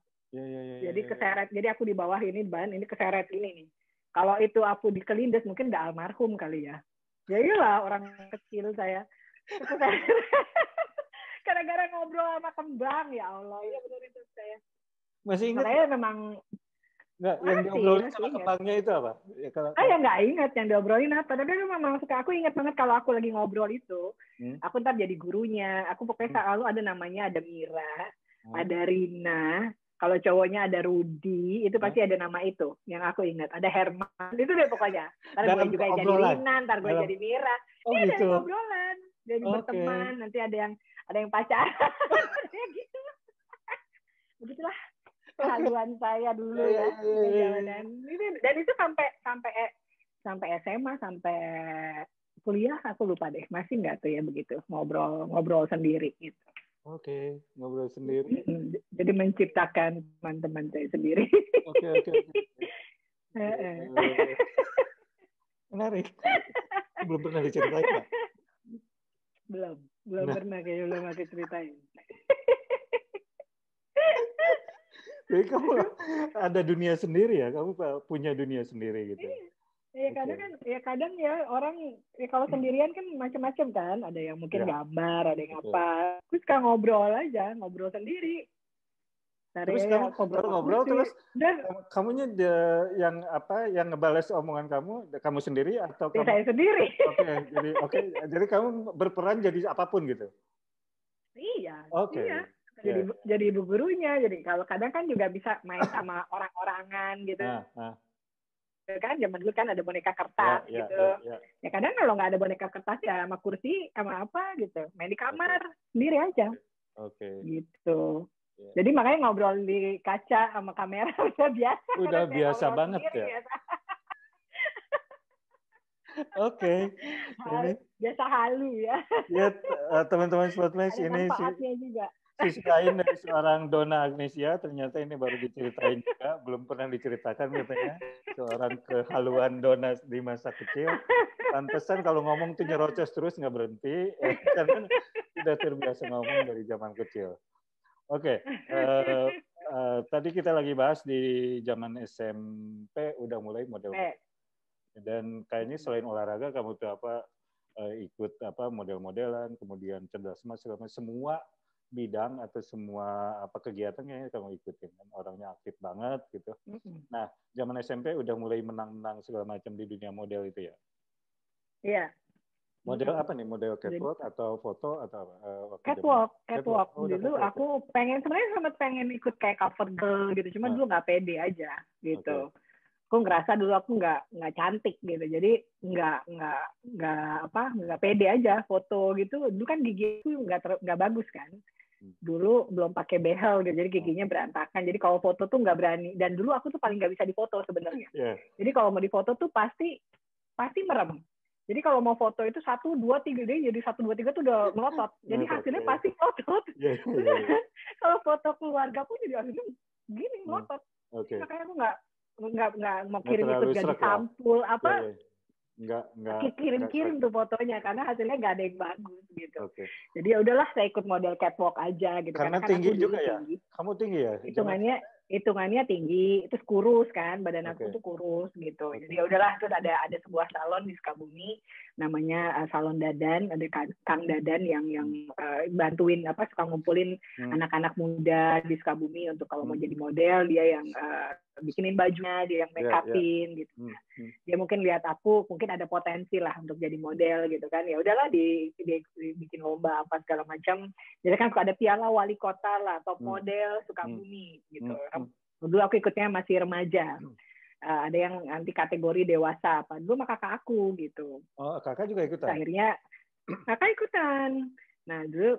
Jadi keseret. Jadi aku di bawah ini ban, ini keseret ini nih. Kalau itu aku dikelindes mungkin udah almarhum kali ya. Ya iyalah orang kecil saya. Gara-gara ngobrol sama kembang, ya Allah. Iya benar itu saya. Masih ingat? Saya memang nggak yang diobrolin sama kembangnya itu apa? Ya, ya nggak ingat yang diobrolin apa. Tapi memang suka aku ingat banget kalau aku lagi ngobrol itu. Aku ntar jadi gurunya. Aku pokoknya selalu ada namanya, ada Mira, ada Rina. Kalau cowoknya ada Rudi, itu pasti ada nama itu yang aku ingat. Ada Herman, itu deh pokoknya. Ntar gue juga jadi Rina, ntar gue jadi Mira. Oh, ini gitu. ada ngobrolan, jadi berteman. Nanti ada yang pacaran, gitu. Begitulah kehaluan saya dulu ya. Dan itu sampai SMA, sampai kuliah aku lupa deh. Masih nggak tuh ya begitu ngobrol sendiri gitu. Oke, ngobrol sendiri. Jadi menciptakan teman-teman saya sendiri. Oke. Menarik. Belum pernah diceritain, Pak? Belum pernah, kayaknya belum aku ceritain. Jadi kamu ada dunia sendiri ya? Kamu punya dunia sendiri gitu? Iya, kadang orang kalau sendirian kan macam-macam kan. Ada yang mungkin gambar, ada yang apa. Terus suka ngobrol sendiri. Terus kamu ngobrol terus kamunya yang ngebales omongan kamu sendiri atau kamu? Saya sendiri. Jadi kamu berperan jadi apapun gitu? Iya. Oke. Iya. Jadi ibu gurunya. Jadi kalau kadang kan juga bisa main sama orang-orangan gitu. Kan zaman dulu kan ada boneka kertas gitu. Ya kadang kalau nggak ada boneka kertas ya sama kursi sama apa gitu, main di kamar sendiri aja. Gitu. Jadi makanya ngobrol di kaca sama kamera udah biasa. Udah biasa banget ya. Oke. Biasa halu ya. Ya teman-teman Spotmatch, ini sisi lain dari seorang Donna Agnesia, ternyata ini baru diceritain juga, belum pernah diceritakan katanya, seorang kehaluan Donna di masa kecil. Pantesan kalau ngomong tuh nyerocos terus nggak berhenti, karena sudah terbiasa ngomong dari zaman kecil. Oke, tadi kita lagi bahas di zaman SMP udah mulai model. Dan kayaknya selain olahraga kamu tuh ikut model-modelan, kemudian cerdas mas, semua bidang atau semua kegiatan kayaknya kamu ikutin kan, orangnya aktif banget gitu. Nah, zaman SMP udah mulai menang-menang segala macam di dunia model itu ya? Iya. Model apa nih? Model catwalk atau foto atau apa? Catwalk. Dulu aku sebenarnya sempat pengen ikut kayak cover girl gitu, cuma dulu nggak pede aja gitu. Aku ngerasa dulu aku nggak cantik gitu, jadi nggak pede aja foto gitu. Dulu kan gigi itu nggak bagus kan, dulu belum pakai behel gitu, jadi giginya berantakan. Jadi kalau foto tuh nggak berani, dan dulu aku tuh paling nggak bisa difoto sebenarnya. Jadi kalau mau difoto tuh pasti merem. Jadi kalau mau foto itu 1, 2, 3 deh, jadi 1, 2, 3 tuh udah melotot. Jadi hasilnya pasti melotot. Kalau foto keluarga pun jadi hasilnya gini melotot. Makanya aku nggak mau kirim itu jadi sampul apa. Kirim tuh fotonya karena hasilnya nggak ada yang bagus gitu. Jadi ya udahlah saya ikut model catwalk aja gitu. Karena tinggi juga ya. Kamu tinggi ya? Hitungannya tinggi, terus kurus kan, badan aku tuh kurus gitu. Jadi ya udahlah, terus ada sebuah salon di Sukabumi namanya Salon Dadan, ada Kang Dadan yang bantuin suka ngumpulin anak-anak muda di Sukabumi untuk kalau mau jadi model, dia yang bikinin bajunya, dia yang make upin gitu. Dia mungkin lihat aku mungkin ada potensi lah untuk jadi model gitu kan. Ya udahlah dibikin lomba apa segala macam. Jadi kan ada piala wali kota lah, top model Sukabumi gitu. Dulu aku ikutnya masih remaja. Ada yang nanti kategori dewasa apa. Dulu sama kakak aku gitu. Oh, kakak juga ikutan? Akhirnya kakak ikutan. Nah, dulu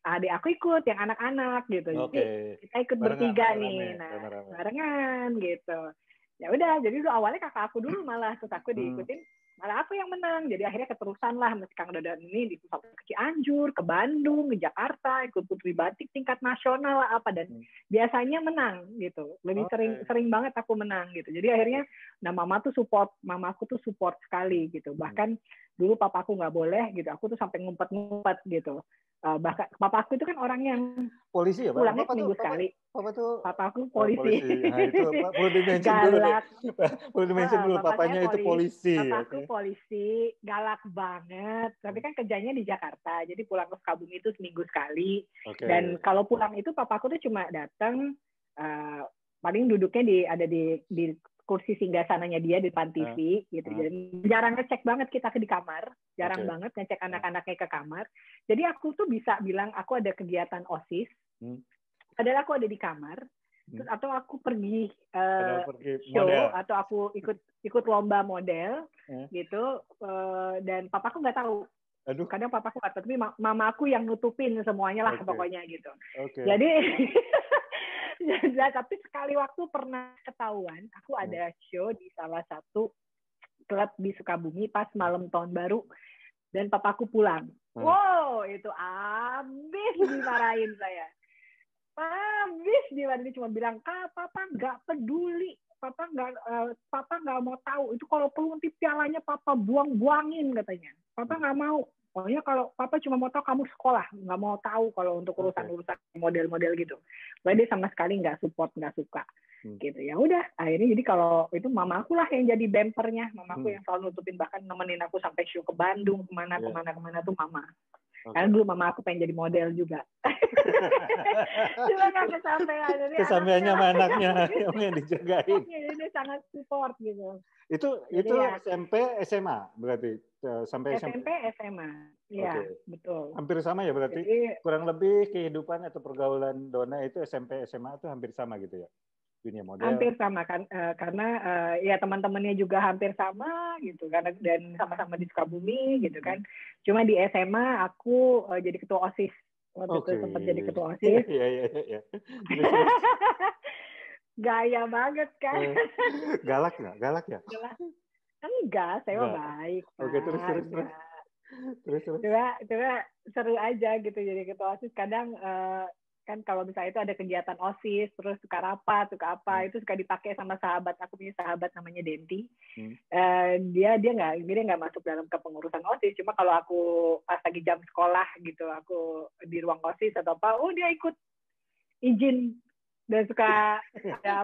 adik aku ikut yang anak-anak gitu. Jadi kita ikut bertiga nih. Nah, barengan gitu. Ya udah, jadi dulu awalnya kakak aku dulu malah, terus aku diikutin, malah aku yang menang. Jadi akhirnya keterusan lah sama Kang Dadan ini di pusat ke Cianjur, ke Bandung, ke Jakarta, ikut putri batik tingkat nasional lah apa, dan biasanya menang gitu. Lebih sering banget aku menang gitu. Jadi akhirnya mamaku tuh support sekali gitu. Bahkan dulu papaku nggak boleh gitu, aku tuh sampai ngumpet-ngumpet gitu. Bahkan papaku itu kan orang yang polisi ya, Pak? pulangnya seminggu sekali. Papaku polisi. Nah, itu Pak, perlu di-mention dulu deh. Galak. Perlu di-mention dulu, papanya itu polisi. Papaku polisi, galak banget. Tapi kan kerjanya di Jakarta, jadi pulang ke Sukabumi itu seminggu sekali. Dan kalau pulang itu papaku tuh cuma datang, paling duduknya ada di kursi singgasananya dia di depan TV gitu. Jadi jarang ngecek banget kita di kamar, jarang banget ngecek anak-anaknya ke kamar. Jadi aku tuh bisa bilang aku ada kegiatan OSIS, padahal aku ada di kamar, terus atau aku pergi show model. Atau aku ikut lomba model gitu, dan papaku nggak tahu. Aduh. Kadang papaku nggak tahu, tapi mama aku yang nutupin semuanya lah pokoknya gitu. Jadi tapi sekali waktu pernah ketahuan, aku ada show di salah satu klub di Sukabumi pas malam tahun baru, dan papaku pulang. Wow, itu abis dimarahin saya. Habis dia cuma bilang, papa nggak peduli, papa nggak mau tahu. Itu kalau pelunti pialanya papa buangin katanya. Papa nggak mau. Pokoknya kalau papa cuma mau tahu kamu sekolah, nggak mau tahu kalau untuk urusan model-model gitu. Jadi dia sama sekali nggak support, nggak suka. Gitu ya udah. Akhirnya jadi kalau itu mama aku lah yang jadi bempernya, mama aku yang selalu nutupin, bahkan nemenin aku sampai show ke Bandung, kemana tuh mama. Karena dulu mama aku pengen jadi model juga. Cuma nggak kesampaian. Kesampaiannya sama anaknya yang dijagain. Jadi dia sangat support gitu. Itu ya. SMP, SMA berarti sampai SMP, SMA. Iya, betul. Hampir sama ya berarti. Jadi, kurang lebih kehidupan atau pergaulan Donna itu SMP, SMA itu hampir sama gitu ya. Dunia model. Hampir sama kan, karena ya teman-temannya juga hampir sama gitu, karena dan sama-sama di Sukabumi gitu kan. Cuma di SMA aku jadi ketua OSIS. Waktu itu sempat jadi ketua OSIS. Iya. Gaya banget kan. Galak ya? Enggak, saya baik. Oke, terus. Coba seru aja gitu jadi ketua OSIS. Kadang kan kalau misalnya itu ada kegiatan OSIS, terus suka rapat, suka apa, itu suka dipakai sama sahabat. Aku punya sahabat namanya Denti. Dia nggak masuk dalam kepengurusan OSIS. Cuma kalau aku pas lagi jam sekolah gitu, aku di ruang OSIS atau apa, dia ikut izin. Dan suka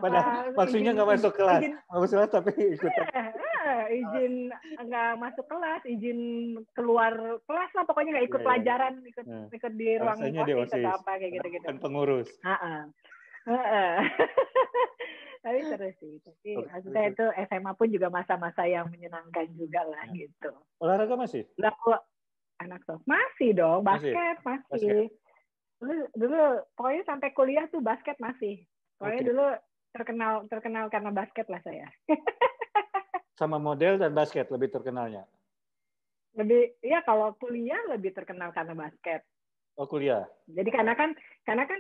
padahal maksudnya nggak masuk kelas, tapi ikut. Izin nggak masuk kelas, izin keluar kelas lah, pokoknya nggak ikut pelajaran, ikut di ruang OSIS atau apa kayak gitu. Kan pengurus. Tapi seru sih. Tapi maksudnya itu SMA pun juga masa-masa yang menyenangkan juga lah gitu. Olahraga masih? Anak soft masih dong, basket masih. Dulu pokoknya sampai kuliah tuh basket masih. Pokoknya dulu terkenal karena basket lah saya. Sama model dan basket lebih terkenalnya? Kalau kuliah lebih terkenal karena basket. Oh, kuliah. Jadi karena kan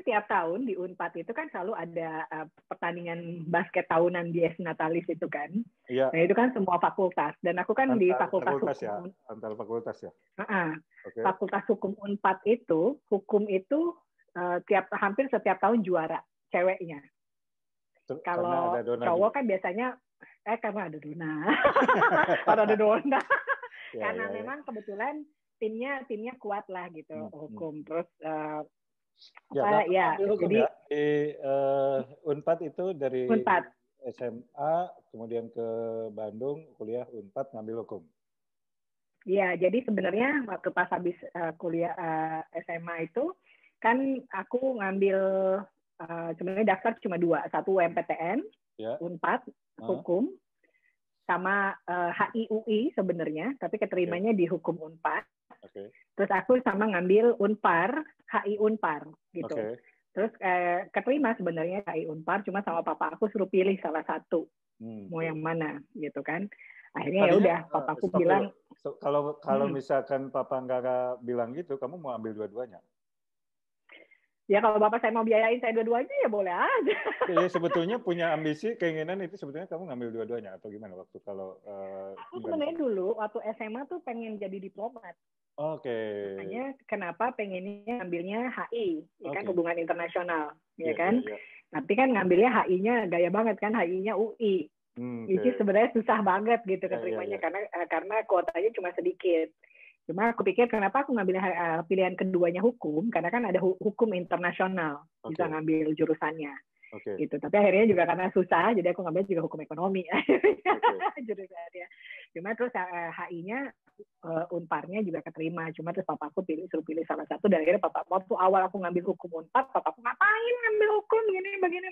tiap tahun di Unpad itu kan selalu ada pertandingan basket tahunan di Natalis itu kan. Iya. Nah, itu kan semua fakultas, dan aku kan di fakultas hukum. Ya? Antar fakultas ya. Fakultas hukum Unpad itu, hukum itu hampir setiap tahun juara ceweknya. Kalau cowok kan biasanya karena ada Donna. Karena ada Donna. Karena memang kebetulan timnya kuat lah gitu, hukum. Terus jadi di Unpad itu dari SMA kemudian ke Bandung kuliah Unpad ngambil hukum. Iya, jadi sebenarnya waktu pas habis kuliah SMA itu kan aku ngambil sebenarnya daftar cuma 2, satu UMPTN, Unpad hukum, sama HI-UI sebenarnya, tapi keterimanya di hukum Unpad. Terus aku sama ngambil Unpar, HI Unpar gitu. Terus keterima sebenarnya HI Unpar, cuma sama papa aku suruh pilih salah satu, mau yang mana gitu kan. Akhirnya ya udah, papaku bilang. Kalau misalkan papa nggak bilang gitu, kamu mau ambil dua-duanya? Ya kalau bapak saya mau biayain saya dua-duanya ya boleh aja. Jadi sebetulnya punya ambisi, keinginan itu sebetulnya kamu ngambil dua-duanya atau gimana waktu kalau? Aku sebenarnya dulu waktu SMA tuh pengen jadi diplomat. Makanya kenapa pengennya ngambilnya HI, ya kan, hubungan internasional, ya kan. Tapi kan ngambilnya HI-nya gaya banget kan, HI-nya UI. Which is sebenarnya susah banget gitu keterimanya karena kuotanya cuma sedikit. Cuma aku pikir kenapa aku ngambil pilihan keduanya hukum, karena kan ada hukum internasional, bisa ngambil jurusannya. Gitu. Tapi akhirnya juga karena susah, jadi aku ngambil juga hukum ekonomi. Jurusannya. Cuma terus HI-nya, Unparnya juga keterima. Cuma terus papaku suruh pilih salah satu, dan akhirnya waktu awal aku ngambil hukum Unpar, papaku ngapain ngambil hukum, begini.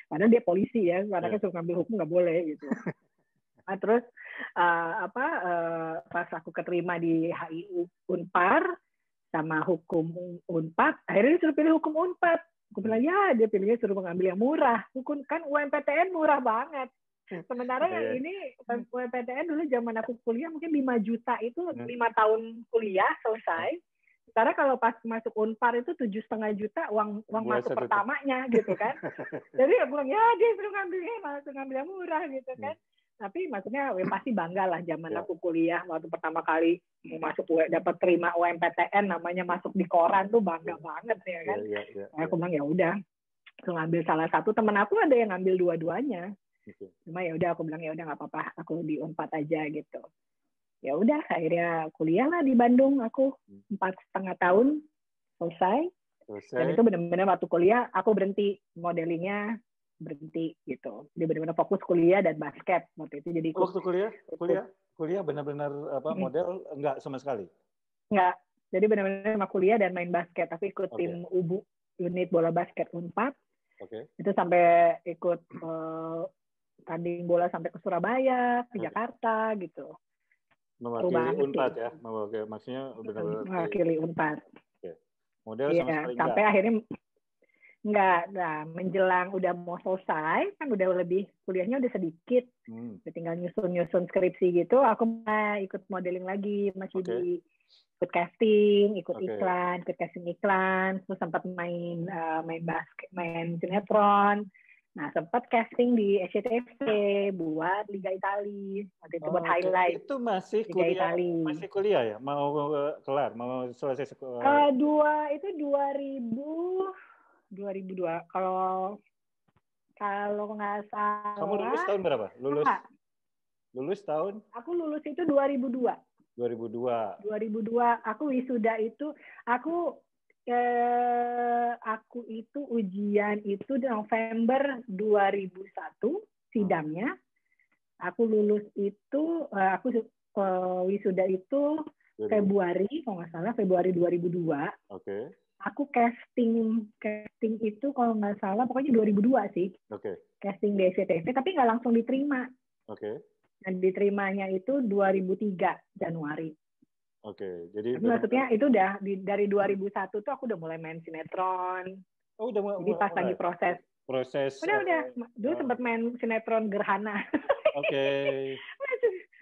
Padahal dia polisi ya, anaknya suruh ngambil hukum nggak boleh gitu. Nah, terus pas aku keterima di HI Unpar sama hukum Unpad, akhirnya disuruh pilih hukum Unpad. Aku bilang ya, dia pilihnya suruh mengambil yang murah. Hukum kan UMPTN murah banget. Sementara yang ini UMPTN dulu zaman aku kuliah mungkin 5 juta itu 5 tahun kuliah selesai. Sekarang kalau pas masuk Unpar itu 7,5 juta uang masuk pertamanya gitu kan. Jadi aku bilang ya dia suruh ngambil yang murah gitu kan. Tapi maksudnya pasti bangga lah zaman aku kuliah waktu pertama kali mau masuk dapat terima UMPTN, namanya masuk di koran tuh bangga banget ya kan. Aku bilang ya udah, aku ngambil salah satu, temen aku ada yang ngambil dua-duanya. Cuma ya udah aku bilang ya udah nggak apa-apa, aku di Unpad aja gitu. Ya udah akhirnya kuliah lah di Bandung, aku 4,5 tahun selesai. Dan itu benar-benar waktu kuliah aku berhenti modelingnya, berhenti gitu. Dia benar-benar fokus kuliah dan basket waktu itu. Jadi waktu kuliah benar-benar model enggak sama sekali. Enggak. Jadi benar-benar sama kuliah dan main basket, tapi ikut tim UBU, unit bola basket Unpad. Itu sampai ikut tanding bola sampai ke Surabaya, ke Jakarta gitu. Mewakili Unpad ya. Maksudnya benar-benar mewakili Unpad. Model sama sekali sampai akhirnya Enggak, menjelang udah mau selesai, kan udah lebih, kuliahnya udah sedikit, udah tinggal nyusun skripsi gitu, aku mulai ikut modeling lagi, masih ikut casting, ikut casting iklan, terus sempat main basket, main sinetron, nah sempat casting di SCTV buat Liga Italia, waktu itu buat highlight. Itu masih kuliah ya? Mau kelar, mau selesai sekolah? Itu 2002. Kalau nggak salah. Kamu lulus tahun berapa? Lulus tahun? Aku lulus itu 2002. 2002. Aku wisuda itu aku itu ujian itu November 2001 sidangnya. Aku lulus itu aku wisuda itu Februari, kalau nggak salah Februari 2002. Aku casting itu kalau nggak salah pokoknya 2002 sih. Casting di SCTV tapi nggak langsung diterima. Dan diterimanya itu 2003 Januari. Jadi maksudnya itu udah dari 2001 tuh aku udah mulai main sinetron. Jadi pas lagi proses. Udah. Dulu sempat main sinetron Gerhana.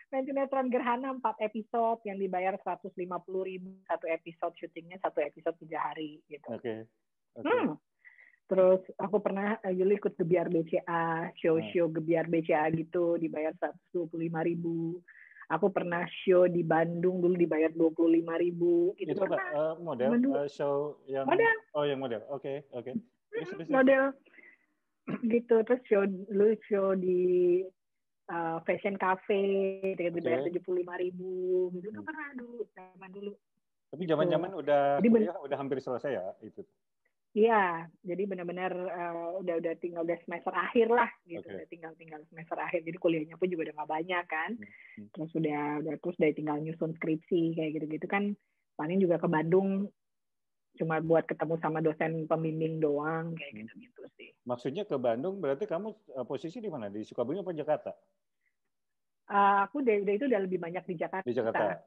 Main sinetron Gerhana 4 episode yang dibayar 150.000 satu episode, syutingnya 1 episode 3 hari gitu. Terus aku pernah dulu ikut Gebiar BCA, show Gebiar BCA gitu, dibayar 125.000. Aku pernah show di Bandung dulu dibayar 25.000. Itu apa model show yang model. Yang model. Model gitu. Terus show di fashion cafe dibayar 75.000 gitu kan pernah zaman dulu. Tapi zaman udah kuliah udah hampir selesai ya itu. Iya, jadi benar-benar udah tinggal semester akhir lah gitu, udah tinggal semester akhir. Jadi kuliahnya pun juga udah nggak banyak kan. Terus udah tinggal nyusun skripsi kayak gitu-gitu kan. Paling juga ke Bandung cuma buat ketemu sama dosen pembimbing doang kayak gitu-gitu sih. Maksudnya ke Bandung berarti kamu posisi di mana? Di Sukabumi apa Jakarta? Aku itu udah lebih banyak di Jakarta. Di Jakarta,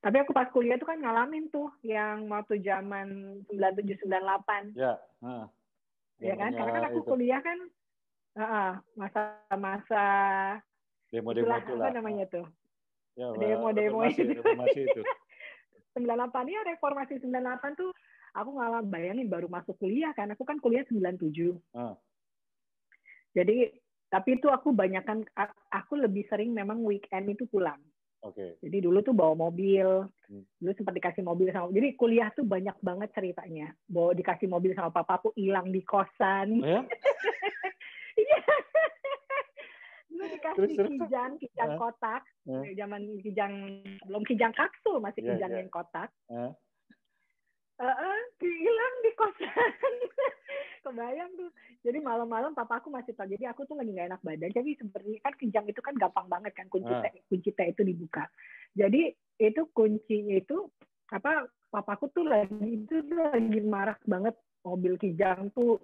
Tapi aku pas kuliah tuh kan ngalamin tuh yang waktu zaman 97-98. Ya. Ya kan, karena kan aku kuliah kan masa-masa demo-demo itu lah. Apa namanya tuh? Ya, demo-demo reformasi itu. 98 ya, reformasi 98 tuh aku bayangin baru masuk kuliah kan. Aku kan kuliah 97. Jadi tapi itu aku lebih sering memang weekend itu pulang. Jadi dulu tuh bawa mobil, dulu sempat dikasih mobil sama. Jadi kuliah tuh banyak banget ceritanya. Bawa dikasih mobil sama papaku hilang di kosan. Oh ya? Iya. dikasih kijang kotak, zaman kijang belum kijang kapsul, masih kijang yang kotak. Hilang di kosan. Kebayang tuh. Jadi malam-malam papa aku masih tahu. Jadi aku tuh lagi nggak enak badan. Jadi sebenarnya kan kijang itu kan gampang banget kan kunci T itu dibuka. Jadi itu kuncinya itu papaku tuh lagi marah banget mobil kijang tuh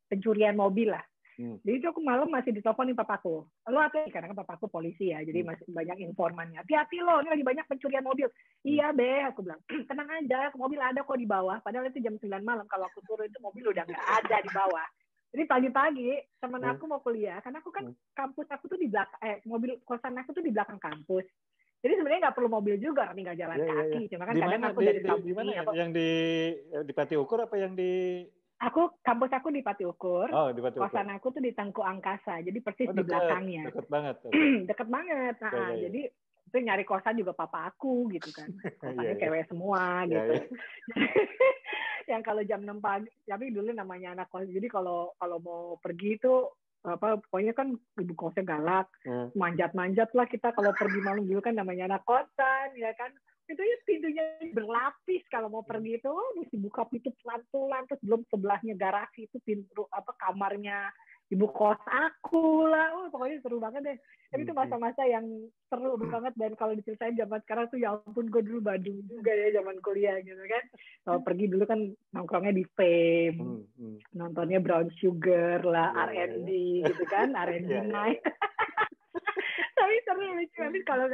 pencurian mobil lah. Jadi itu aku malam masih diteleponin papaku. Lo hati, karena kan papaku polisi ya, jadi masih banyak informannya. Hati-hati lo, ini lagi banyak pencurian mobil. Iya be, aku bilang, tenang aja, mobil ada kok di bawah. Padahal itu jam 9 malam, kalau aku turun itu mobil udah nggak ada di bawah. Jadi pagi-pagi temen aku mau kuliah, karena aku kan kampus aku tuh di belakang, mobil kosan aku tuh di belakang kampus. Jadi sebenarnya nggak perlu mobil juga, tinggal jalan kaki. Cuma kan kadang aku dari Sukabumi. Yang di Pati Ukur apa yang di... Kampus aku di Pati Ukur. Oh, di Pati Ukur. Kosan aku tuh di Tengku Angkasa, jadi persis di belakangnya. Deket banget. Deket banget. Jadi itu nyari kosan juga papa aku gitu kan. Kosannya cewek semua gitu. Yang kalau jam 6 pagi, tapi dulu namanya anak kos. Jadi kalau mau pergi itu pokoknya kan ibu kosnya galak, manjat-manjat lah kita kalau pergi malam dulu kan namanya anak kosan ya kan. Itu ya pintunya berlapis kalau mau pergi itu mesti buka pintu pelan-pelan, terus belum sebelahnya garasi itu pintu kamarnya ibu kos aku lah. Pokoknya seru banget deh. Tapi itu masa-masa yang seru banget, dan kalau diceritain zaman sekarang tuh ya ampun, gue dulu Badung juga ya zaman kuliah gitu kan. Kalau pergi dulu kan nongkrongnya di Fame, nontonnya Brown Sugar lah, R&B gitu kan, R&B night. Tapi seru lucu. Tapi kalau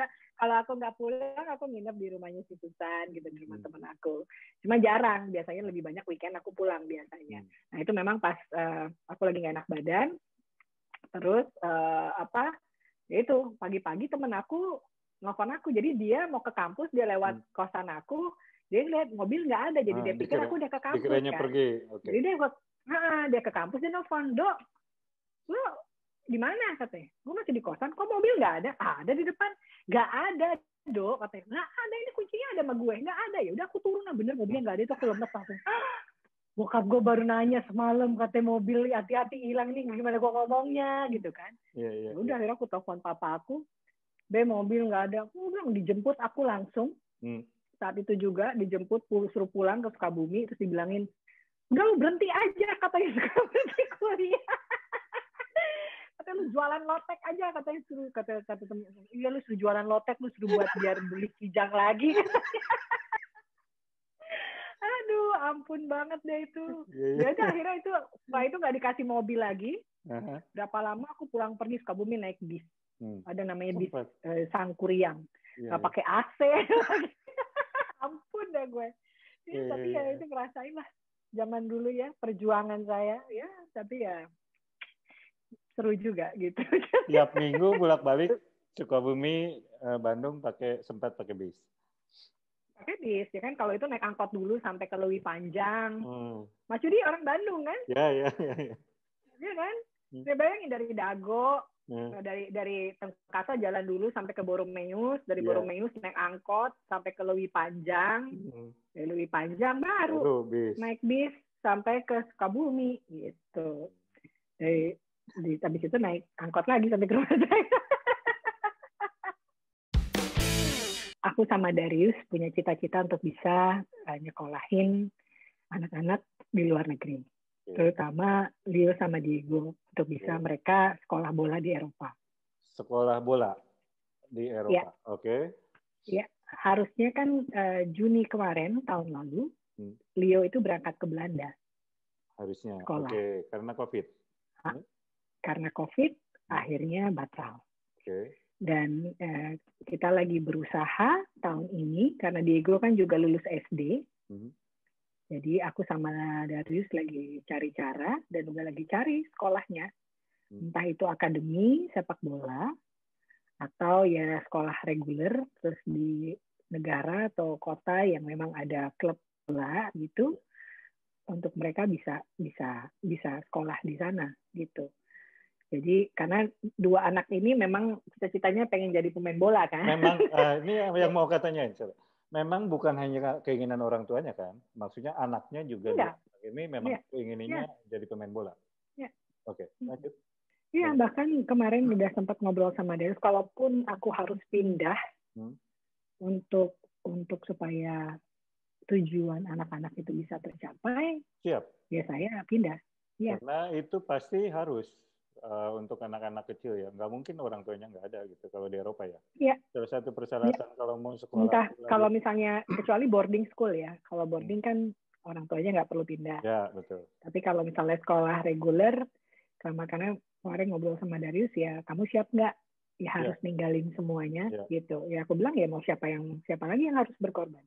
aku nggak pulang, aku nginep di rumahnya si Susan gitu, di rumah temen aku. Cuma jarang, biasanya lebih banyak weekend aku pulang biasanya. Nah itu memang pas aku lagi nggak enak badan. Terus ya itu pagi-pagi temen aku nelfon aku, jadi dia mau ke kampus, dia lewat kosan aku, dia lihat mobil nggak ada, jadi dia pikir aku udah ke kampus kan. Pergi. Okay. Jadi dia ke kampus, dia nelfon, Dok, lo di mana katanya? Gue masih di kosan, kok mobil nggak ada? Ada di depan. Nggak ada, Dok, katanya. Nggak ada, ini kuncinya ada sama gue. Nggak ada, ya udah aku turun lah, bener mobilnya nggak ada, itu aku lemes langsung. Bokap gue baru nanya semalam, katanya mobil hati-hati hilang nih, gimana gue ngomongnya gitu kan. Udah akhirnya aku telepon papa aku, Be, mobil nggak ada. Aku bilang dijemput, aku langsung. Saat itu juga dijemput, suruh pulang ke Sukabumi, terus dibilangin, udah lu berhenti aja, katanya, sekarang berhenti kuliah. Katanya lu jualan lotek aja, katanya suruh, kata temen, iya lu suruh jualan lotek, lu suruh buat biar beli kijang lagi. Aduh, ampun banget deh itu. Jadi akhirnya itu, setelah itu nggak dikasih mobil lagi. Berapa lama aku pulang pergi Sukabumi naik bis. Ada namanya bis Sangkuriang. Nggak pakai AC. Ampun dah gue. Tapi ya itu ngerasain lah. Zaman dulu ya, perjuangan saya. Ya, tapi ya seru juga gitu. Tiap minggu bolak-balik Sukabumi, Bandung sempat pakai bis. Pakai bis, ya kan. Kalau itu naik angkot dulu sampai ke Lewi Panjang. Mas Yudi orang Bandung kan? Iya. Iya kan? Saya bayangin dari Dago, dari Tengkasa jalan dulu sampai ke Boromeus, dari Boromeus naik angkot sampai ke Lewi Panjang, dari Lewi Panjang baru naik bis sampai ke Sukabumi gitu. Habis itu naik angkot lagi sampai ke rumah saya. Aku sama Darius punya cita-cita untuk bisa nyekolahin anak-anak di luar negeri. Terutama Leo sama Diego, untuk bisa mereka sekolah bola di Eropa. Sekolah bola di Eropa, ya. Oke. Ya, harusnya kan Juni kemarin, tahun lalu, Leo itu berangkat ke Belanda. Harusnya, sekolah. Karena COVID. Karena COVID, akhirnya batal. Dan kita lagi berusaha tahun ini, karena Diego kan juga lulus SD, jadi aku sama Darius lagi cari cara, dan juga lagi cari sekolahnya. Entah itu akademi sepak bola, atau ya sekolah reguler, terus di negara atau kota yang memang ada klub bola gitu, untuk mereka bisa sekolah di sana gitu. Jadi karena dua anak ini memang cita-citanya pengen jadi pemain bola kan. Memang ini yang mau katanya. Memang bukan hanya keinginan orang tuanya kan. Maksudnya anaknya juga ini memang keinginannya jadi pemain bola. Oke, lanjut. Iya, bahkan kemarin udah sempat ngobrol sama Darius, kalaupun aku harus pindah untuk supaya tujuan anak-anak itu bisa tercapai, Siap. ya saya pindah. Ya. Karena itu pasti harus untuk anak-anak kecil ya. Nggak mungkin orang tuanya nggak ada gitu kalau di Eropa ya. Ya. Salah satu persyaratan kalau mau sekolah. Entah kalau misalnya, kecuali boarding school ya. Kalau boarding kan orang tuanya nggak perlu pindah. Ya, betul. Tapi kalau misalnya sekolah reguler, karena kemarin ngobrol sama Darius ya, kamu siap nggak? Ya harus ninggalin semuanya gitu. Ya aku bilang ya mau siapa lagi yang harus berkorban.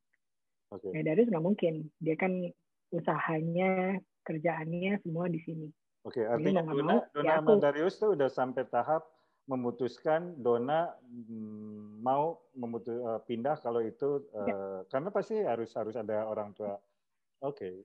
Ya Darius nggak mungkin. Dia kan usahanya, kerjaannya semua di sini. Oke, artinya Dona sama Darius tuh udah sampai tahap memutuskan Dona mau pindah kalau itu karena pasti harus ada orang tua. Oke.